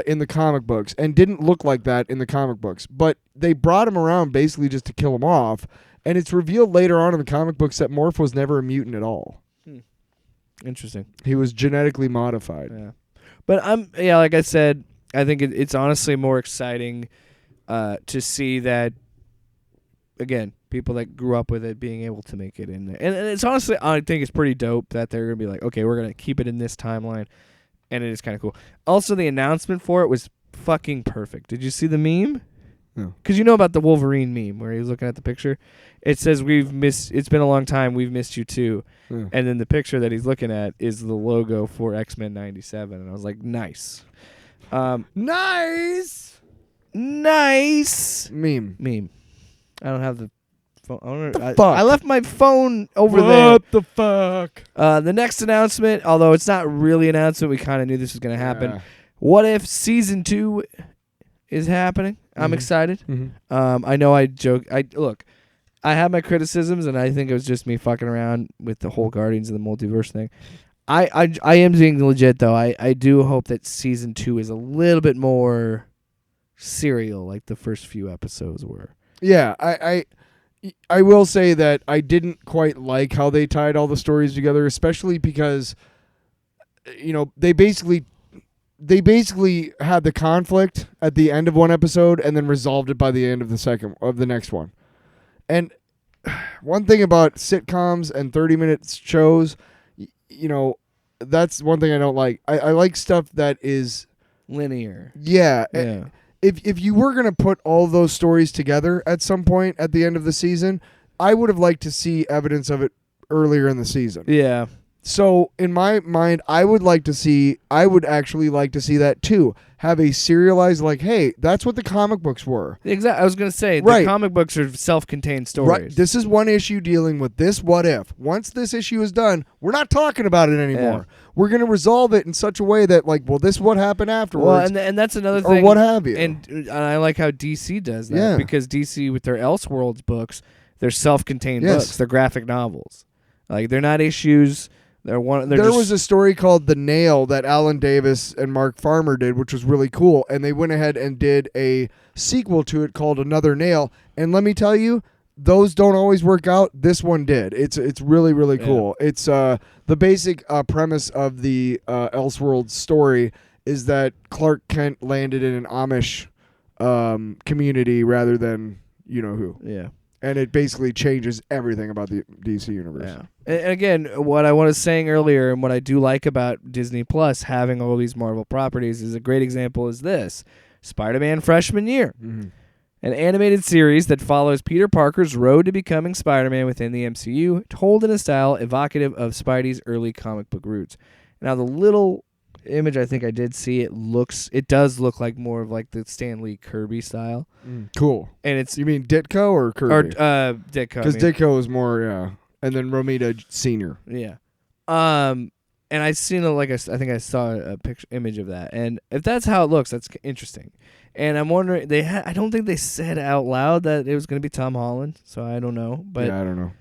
in the comic books and didn't look like that in the comic books. But they brought him around basically just to kill him off. And it's revealed later on in the comic books that Morph was never a mutant at all.
Interesting.
He was genetically modified.
Yeah. But like I said, I think it's honestly more exciting to see that, again, people that grew up with it being able to make it in there. And it's honestly, I think it's pretty dope that they're going to be like, okay, we're going to keep it in this timeline. And it is kind of cool. Also, the announcement for it was fucking perfect. Did you see the meme?
No.
Because you know about the Wolverine meme where he was looking at the picture? It says, it's been a long time, we've missed you too. Yeah. And then the picture that he's looking at is the logo for X-Men 97. And I was like, nice.
Nice!
Meme. I don't have the phone.
Fuck?
I left my phone over there.
What the fuck?
The next announcement, although it's not really an announcement, we kind of knew this was going to happen.
Yeah.
What if season 2 is happening? I'm excited. Mm-hmm. I know I joke. Look, I have my criticisms, and I think it was just me fucking around with the whole Guardians of the Multiverse thing. I am being legit, though. I do hope that season 2 is a little bit more serial, like the first few episodes were.
Yeah, I will say that I didn't quite like how they tied all the stories together, especially because, they basically had the conflict at the end of one episode and then resolved it by the end of the next one. And one thing about sitcoms and 30-minute shows, that's one thing I don't like. I like stuff that is
linear.
Yeah. If you were going to put all those stories together at some point at the end of the season, I would have liked to see evidence of it earlier in the season.
Yeah.
So in my mind, I would actually like to see that too. Have a serialized, like, hey, that's what the comic books were.
Exactly. I was going to say, the comic books are self-contained stories.
Right. This is one issue dealing with this what if. Once this issue is done, we're not talking about it anymore. Yeah. We're going to resolve it in such a way that, like, well, this what happened afterwards.
Well, and that's another thing.
Or what have you.
And I like how DC does that. Because DC, with their Elseworlds books, they're self-contained books. They're graphic novels. Like, they're not issues. There was
a story called The Nail that Alan Davis and Mark Farmer did, which was really cool, and they went ahead and did a sequel to it called Another Nail. And let me tell you, those don't always work out. This one did. It's really, really cool. It's the basic premise of the Elseworlds story is that Clark Kent landed in an Amish community rather than you-know-who.
Yeah.
And it basically changes everything about the DC universe.
Yeah. And again, what I was saying earlier and what I do like about Disney Plus having all these Marvel properties is a great example is this. Spider-Man Freshman Year. Mm-hmm. An animated series that follows Peter Parker's road to becoming Spider-Man within the MCU, told in a style evocative of Spidey's early comic book roots. Now, the little image I think I did see, it does look like more of like the Stan Lee Kirby style.
Cool.
And
you mean Ditko or Kirby?
Or Ditko.
Because Ditko is more, and then Romita Sr.
Yeah. And and I seen I think I saw a picture image of that, and if that's how it looks, that's interesting. And I'm wondering, I don't think they said out loud that it was going to be Tom Holland, so I don't know. But
yeah, I don't know.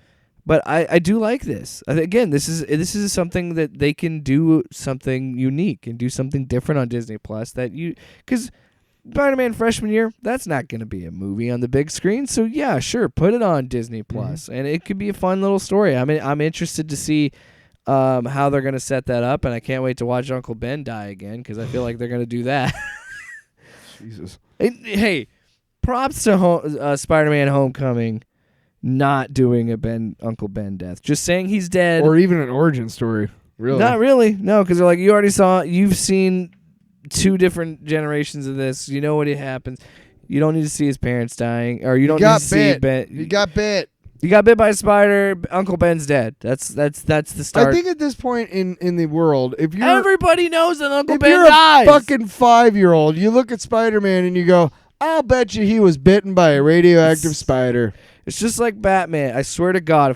But I do like this. Again, this is something that they can do something unique and do something different on Disney Plus because Spider-Man freshman year, that's not going to be a movie on the big screen. So yeah, sure, put it on Disney Plus, and it could be a fun little story. I mean, I'm interested to see how they're going to set that up, and I can't wait to watch Uncle Ben die again because I feel like they're going to do that.
Jesus.
Hey, props to Spider-Man Homecoming not doing Uncle Ben death. Just saying he's dead.
Or even an origin story. Really?
Not really. No, because they're like, you've seen 2 different generations of this. You know what happens. You don't need to see his parents dying. Or you don't need to see Ben.
You got bit.
You got bit by a spider. Uncle Ben's dead. That's the start.
I think at this point in the world, if you're
everybody knows that Uncle
if
Ben
you're
dies.
a fucking 5-year-old, you look at Spider-Man and you go, I'll bet you he was bitten by a radioactive spider.
It's just like Batman. I swear to God,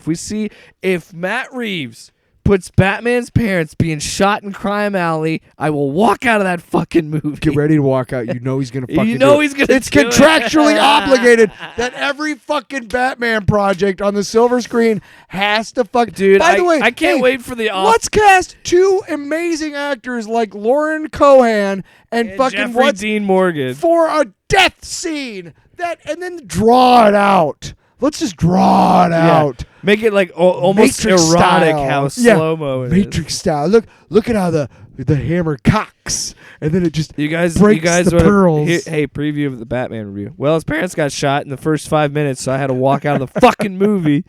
if Matt Reeves puts Batman's parents being shot in Crime Alley, I will walk out of that fucking movie.
Get ready to walk out. You know he's gonna fucking.
You know he's gonna.
It's contractually obligated that every fucking Batman project on the silver screen has to fuck.
Dude,
by the way,
I can't wait for the.
Let's cast 2 amazing actors like Lauren Cohan and fucking
Jeffrey Dean Morgan
for a death scene and then draw it out. Let's just draw it out.
Make it like almost
Matrix
erotic
style.
how slow-mo it is.
Matrix style. Look at how the hammer cocks, and then it just breaks the pearls.
Hey, preview of the Batman review. Well, his parents got shot in the first 5 minutes, so I had to walk out of the fucking movie.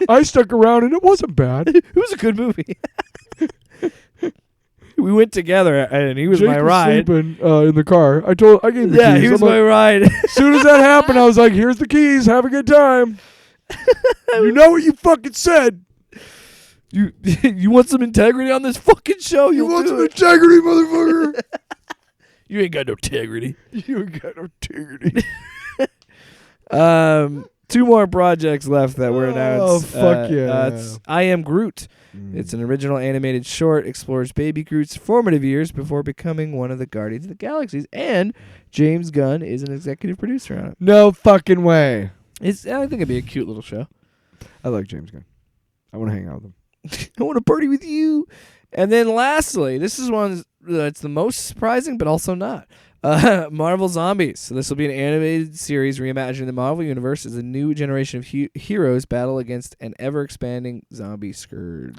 I stuck around, and it wasn't bad.
It was a good movie. We went together, and he was
Jake
my ride.
Was sleeping in the car. I gave the keys.
Yeah, he was my ride.
As soon as that happened, I was like, "Here's the keys. Have a good time." You know what you fucking said.
You want some integrity on this fucking show?
You want some integrity, motherfucker?
You ain't got no integrity.
You ain't got no integrity.
2 more projects left that were announced.
Oh, fuck yeah.
It's I Am Groot. It's an original animated short, explores baby Groot's formative years before becoming one of the Guardians of the Galaxies, and James Gunn is an executive producer on it.
No fucking way.
I think it'd be a cute little show.
I like James Gunn. I want to hang out with him.
I want to party with you. And then lastly, this is one that's the most surprising, but also not. Marvel Zombies. So this will be an animated series reimagining the Marvel Universe as a new generation of heroes battle against an ever-expanding zombie scourge.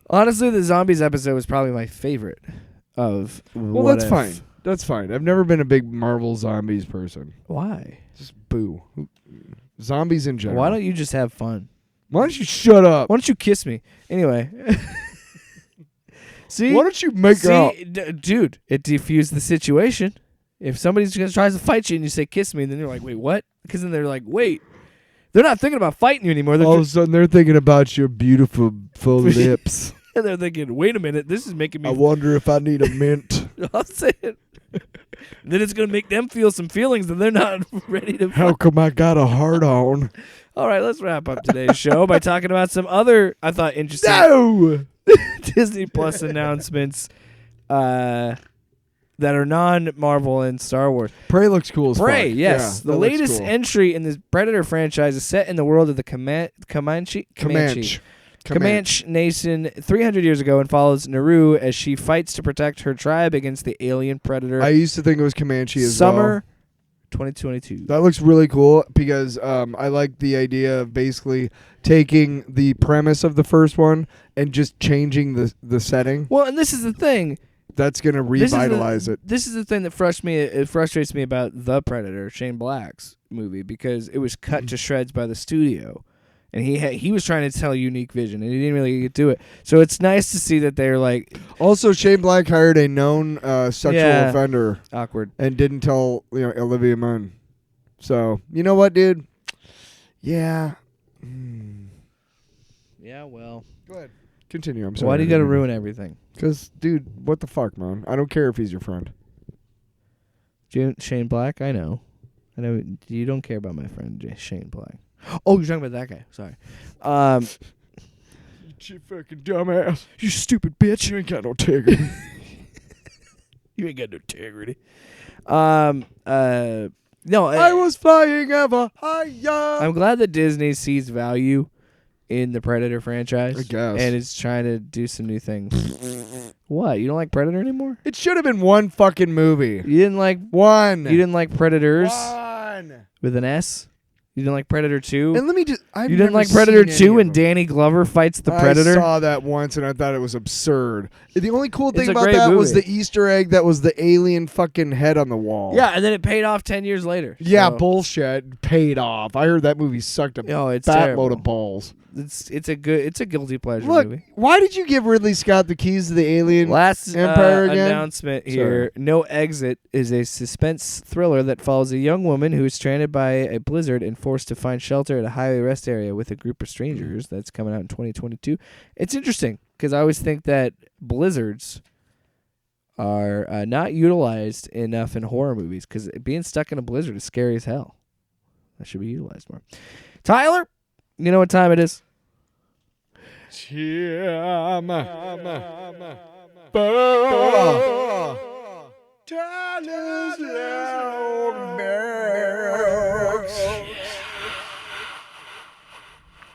Honestly, the Zombies episode was probably my favorite of
that's fine. That's fine. I've never been a big Marvel Zombies person.
Why?
Just boo. Zombies in general.
Why don't you just have fun?
Why don't you shut up?
Why don't you kiss me? Anyway. See?
Why don't you make out?
Dude, it defused the situation. If somebody tries to fight you and you say kiss me, then you're like, wait, what? Because then they're like, wait. They're not thinking about fighting you anymore.
All of a sudden, they're thinking about your beautiful full lips.
And they're thinking, wait a minute, this is making me...
I wonder if I need a mint.
I'll say it. Then it's going to make them feel some feelings that they're not ready to...
How come I got a heart on?
All right, let's wrap up today's show by talking about some other, I thought, interesting...
No!
Disney Plus announcements that are non-Marvel and Star Wars.
Prey looks cool as
Prey,
fuck.
yes.
Yeah,
the latest entry in the Predator franchise is set in the world of the Comanche Nation 300 years ago and follows Naru as she fights to protect her tribe against the alien predator.
I used to think it was Comanche as well.
Summer 2022.
That looks really cool because I like the idea of basically taking the premise of the first one and just changing the setting.
Well, and this is the thing.
That's going to revitalize it.
This is the thing that frustrates me about The Predator, Shane Black's movie, because it was cut to shreds by the studio. And he was trying to tell a unique vision, and he didn't really do it. So it's nice to see that they're like...
Also, Shane Black hired a known sexual offender.
Awkward.
And didn't tell Olivia Munn. So, you know what, dude? Yeah.
Yeah, well...
Go ahead. Continue. I'm sorry.
Why do you got to ruin everything?
Because, dude, what the fuck, man? I don't care if he's your friend.
Shane Black? I know. You don't care about my friend Shane Black. Oh, you're talking about that guy. Sorry.
You fucking dumbass.
You stupid bitch.
You ain't got no integrity.
You ain't got no integrity. No,
I was flying ever higher.
I'm glad that Disney sees value in the Predator franchise.
I guess.
And is trying to do some new things. What? You don't like Predator anymore?
It should have been one fucking movie.
You didn't like
One.
You didn't like Predators
One.
with an S? You didn't like Predator 2?
And let me just.
You didn't like Predator 2 when Danny Glover fights the Predator?
I saw that once and I thought it was absurd. The only cool thing
a
about
great
that was
movie.
the Easter egg that was the alien fucking head on the wall.
Yeah, and then it paid off 10 years later.
Yeah,
So-
bullshit. Paid off. I heard that movie sucked a
Oh, it's
fat
terrible.
load of balls.
It's a guilty pleasure
Look,
movie.
why did you give Ridley Scott the keys to the alien
Last
Empire again?
announcement here. No Exit is a suspense thriller that follows a young woman who is stranded by a blizzard and forced to find shelter at a highway rest area with a group of strangers. That's coming out in 2022. It's interesting because I always think that blizzards are not utilized enough in horror movies because being stuck in a blizzard is scary as hell. That should be utilized more. Tyler, you know what time it is?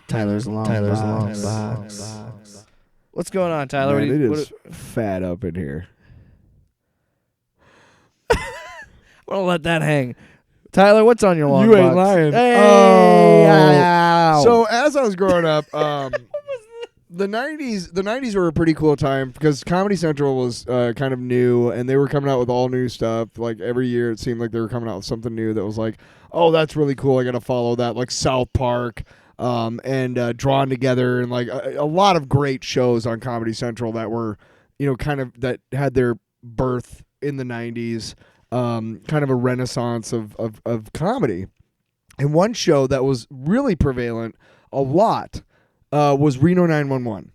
Tyler's long box. What's going on, Tyler?
Man,
What do you-
it
what
is fat up in here.
I'm gonna let that hang. Tyler, what's on your long
You
box?
ain't lying.
Hey,
Oh.
ow.
So as I was growing up, the '90s were a pretty cool time because Comedy Central was kind of new, and they were coming out with all new stuff. Like every year, it seemed like they were coming out with something new that was like, oh, that's really cool. I got to follow that. Like South Park, and Drawn Together, and like a lot of great shows on Comedy Central that were, kind of that had their birth in the '90s. Kind of a renaissance of comedy. And one show that was really prevalent a lot was Reno 911.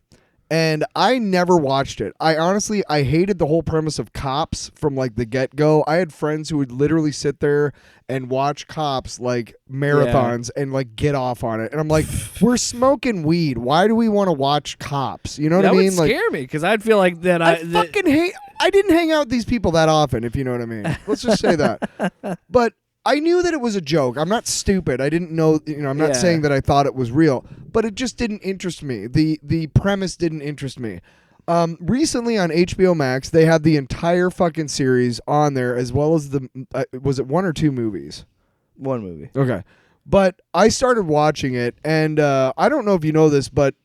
And I never watched it. I hated the whole premise of Cops from like the get-go. I had friends who would literally sit there and watch Cops like marathons and like get off on it. And I'm like, we're smoking weed. Why do we want to watch Cops? You know what
that
I mean?
would scare me because I'd feel like that.
I fucking hate. I didn't hang out with these people that often, if you know what I mean. Let's just say that. But I knew that it was a joke. I'm not stupid. I didn't know. I'm not saying that I thought it was real, but it just didn't interest me. The premise didn't interest me. Recently on HBO Max, they had the entire fucking series on there, as well as the was it one or two movies?
One movie.
Okay, but I started watching it, and I don't know if you know this, but.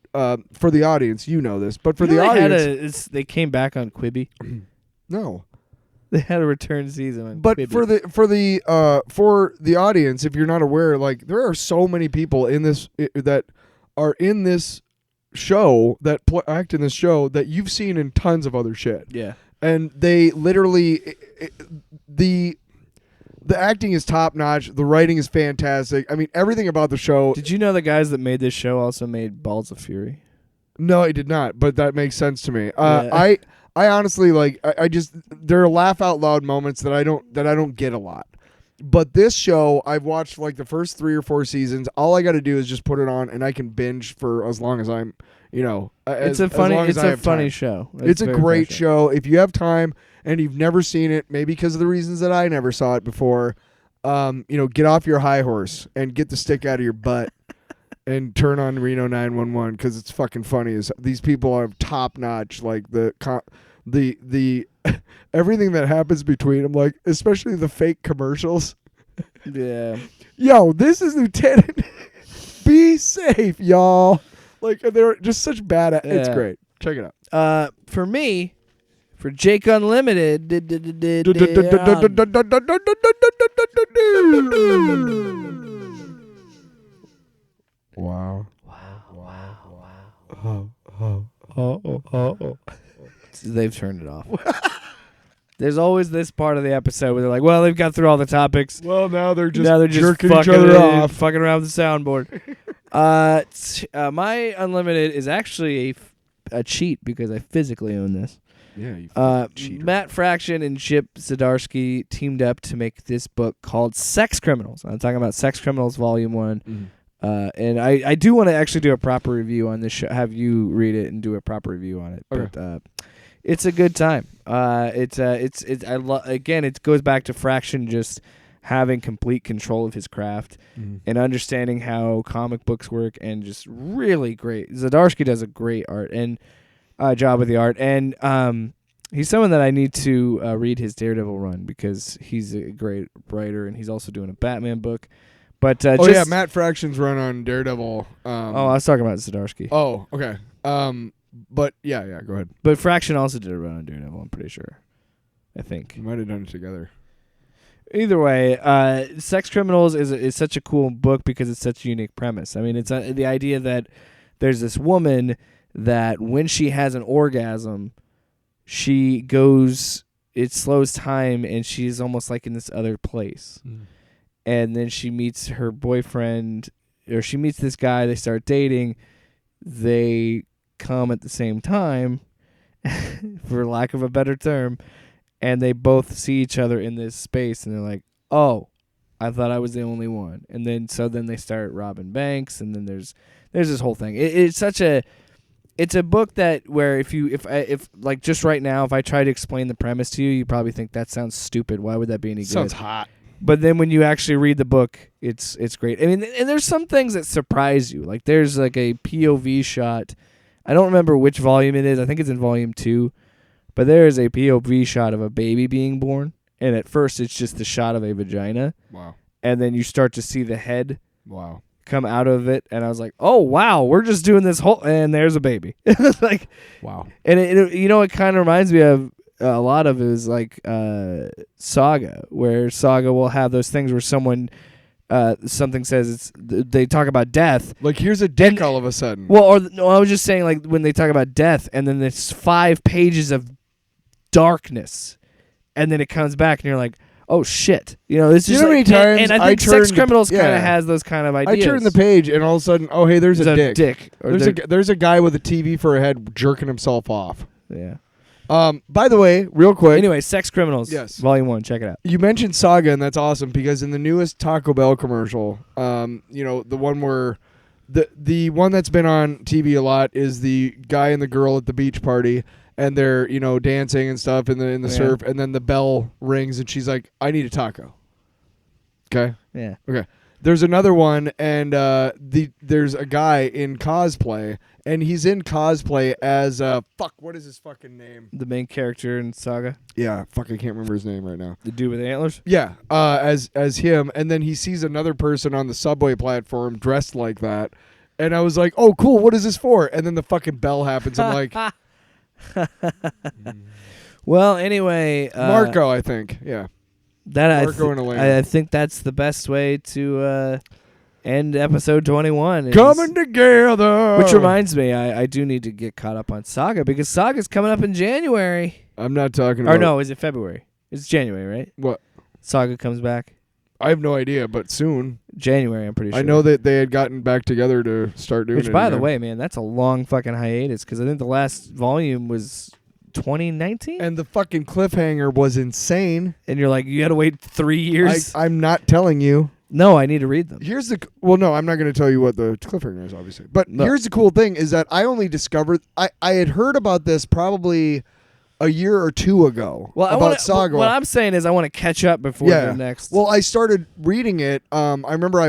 For the audience, you know this, but for the audience,
they came back on Quibi.
no.
They had a return season on
But
Quibi.
for the audience, if you're not aware, like there are so many people in this that are in this show that act in this show that you've seen in tons of other shit.
Yeah.
And they literally the acting is top notch. The writing is fantastic. I mean, everything about the show.
Did you know the guys that made this show also made Balls of Fury?
No, I did not, but that makes sense to me.
Yeah.
I honestly like. I just there are laugh out loud moments that I don't get a lot. But this show, I've watched like the first 3 or 4 seasons. All I got to do is just put it on, and I can binge for as long as I'm,
It's a funny show.
It's a
very
great
funny
show. If you have time and you've never seen it, maybe because of the reasons that I never saw it before, get off your high horse and get the stick out of your butt and turn on Reno 911 because it's fucking funny. These people are top notch. Like the everything that happens between them, like especially the fake commercials.
Yeah.
Yo, this is Lieutenant. Be safe, y'all. Like they're just such bad. It's
Yeah.
great. Check it out.
For me, for Jake Unlimited,
Wow.
They've turned it off. There's always this part of the episode where they're like, well, they've got through all the topics.
Well, now they're just
jerking
each other off.
fucking around with the soundboard. My Unlimited is actually a cheat because I physically own this.
Yeah, you cheater.
Matt Fraction and Chip Zdarsky teamed up to make this book called Sex Criminals. I'm talking about Sex Criminals Volume 1. And I do want to actually do a proper review on this show. Have you read it and do a proper review on it.
Okay.
But it's a good time. Again, it goes back to Fraction just having complete control of his craft and understanding how comic books work, and just really great. Zdarsky does a great art and job with the art, and he's someone that I need to read his Daredevil run, because he's a great writer, and he's also doing a Batman book. But
Matt Fraction's run on Daredevil.
I was talking about Zdarsky.
Oh, okay. But yeah, go ahead.
But Fraction also did a run on Daredevil, I'm pretty sure. I think.
We might have done it together.
Either way, Sex Criminals is such a cool book because it's such a unique premise. I mean, it's the idea that there's this woman that when she has an orgasm, she goes, it slows time, and she's almost like in this other place. And then she meets her boyfriend, or she meets this guy, they start dating, they come at the same time, for lack of a better term, and they both see each other in this space, and they're like, oh, I thought I was the only one. And then they start robbing banks, and then there's this whole thing. It's a book that where if like just right now, if I try to explain the premise to you, you probably think that sounds stupid. Why would that be any good?
Sounds hot.
But then when you actually read the book, it's great. I mean, and there's some things that surprise you. Like there's like a POV shot. I don't remember which volume it is. I think it's in volume 2. But there is a POV shot of a baby being born, and at first it's just the shot of a vagina.
Wow.
And then you start to see the head come out of it, and I was like, oh, wow, we're just doing this whole, and there's a baby. Like,
wow.
And it kind of reminds me of a lot of is like Saga, where Saga will have those things where someone something says they talk about death.
Like here's a dick all of a sudden.
Well, no, I was just saying like when they talk about death, and then there's 5 pages of darkness, and then it comes back, and you're like, oh shit, it's just
many times
and I think Sex Criminals kind of has those kind of ideas.
I turn the page, and all of a sudden, oh hey, there's a dick. There's a guy with a TV for a head jerking himself off.
Yeah.
By the way, real quick.
Anyway, Sex Criminals.
Yes.
Volume 1. Check it out.
You mentioned Saga, and that's awesome because in the newest Taco Bell commercial, the one where the one that's been on TV a lot is the guy and the girl at the beach party, and they're dancing and stuff in the surf, and then the bell rings, and she's like, "I need a taco." Okay.
Yeah.
Okay. There's another one, and there's a guy in cosplay, and he's in cosplay as what is his fucking name?
The main character in Saga.
Yeah, I can't remember his name right now.
The dude with the antlers.
Yeah, as him, and then he sees another person on the subway platform dressed like that, and I was like, oh, cool, what is this for? And then the fucking bell happens. I'm like,
well, anyway,
Marco, I think, yeah. Marco and Elena.
I think that's the best way to end episode 21.
Coming together.
Which reminds me, I do need to get caught up on Saga, because Saga's coming up in January.
I'm not talking about...
Or no, is it February? It's January, right?
What?
Saga comes back.
I have no idea, but soon.
January, I'm pretty sure.
I know that they had gotten back together to start doing it.
Which, by the way, man, that's a long fucking hiatus, because I think the last volume was 2019?
And the fucking cliffhanger was insane.
And you're like, you had to wait 3 years?
I'm not telling you.
No, I need to read them.
No, I'm not going to tell you what the cliffhanger is, obviously. But here's the cool thing is that I only discovered, I had heard about this probably a year or 2 ago about Saga.
What I'm saying is I want to catch up before the next.
Well, I started reading it. I remember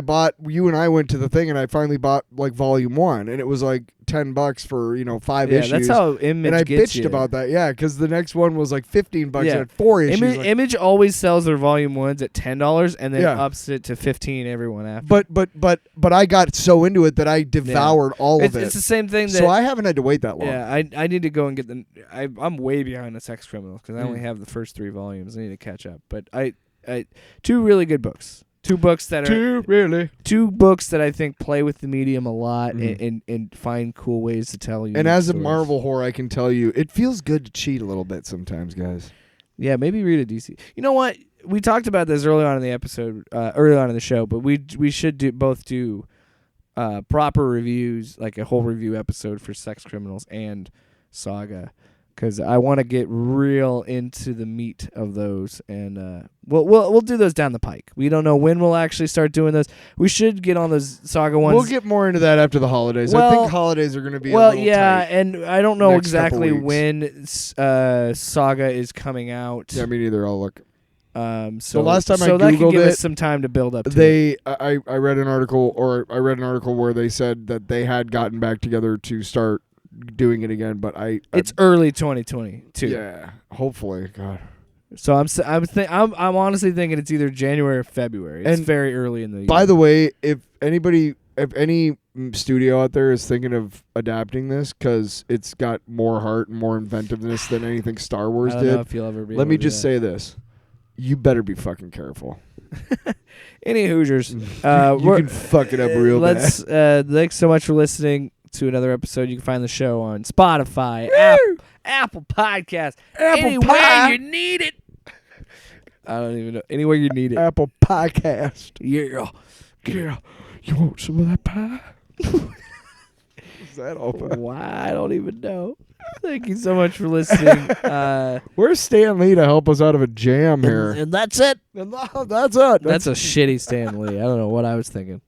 you and I went to the thing, and I finally bought like volume 1, and it was like $10 for 5 issues.
Yeah, that's how Image
and I
gets
bitched
you.
about that. Yeah, because the next one was like $15 and had 4 issues.
Image always sells their volume 1s at $10 and then ups it to $15 everyone after.
But I got so into it that I devoured all of it.
It's the same thing.
So I haven't had to wait that long.
Yeah, I need to go and get I'm way behind the Sex Criminals because I only have the first 3 volumes. I need to catch up. But I 2 really good books. 2 books that are 2 books that I think play with the medium a lot and find cool ways to tell you.
And as a Marvel whore, I can tell you, it feels good to cheat a little bit sometimes, guys.
Yeah, maybe read a DC. You know what? We talked about this early on in the episode, early on in the show, but we should both do proper reviews, like a whole review episode for Sex Criminals and Saga. because I want to get real into the meat of those, and we'll do those down the pike. We don't know when we'll actually start doing those. We should get on those Saga ones.
We'll get more into that after the holidays. I
Well-
think holidays are going to be a
Well,
little
yeah,
tight.
and I don't know
next couple
exactly
weeks.
when Saga is coming out.
Yeah, me neither. I'll look.
So
last time I
so that can
Googled
give
it,
us some time to build up.
I read an article where they said that they had gotten back together to start doing it again, but
it's early 2022.
yeah, hopefully, God.
So I'm honestly thinking it's either January or February. It's
And
very early in the year.
By the way, if any studio out there is thinking of adapting this because it's got more heart and more inventiveness than anything Star Wars
I don't know
did,
if you'll ever be
let
able
me
to do
just
that.
say this: you better be fucking careful.
Any Hoosiers.
You
we're-
can fuck it up real bad.
Thanks so much for listening to another episode. You can find the show on Spotify, Apple Podcast,
Apple
anywhere
Pie.
you need it. I don't even know. Anywhere you need it.
Apple Podcast.
Yeah.
Yeah. You want some of that pie? Is that all pie?
Why? I don't even know. Thank you so much for listening.
Where's Stan Lee to help us out of a jam here?
And that's it.
And that's it.
That's a shitty Stan Lee. I don't know what I was thinking.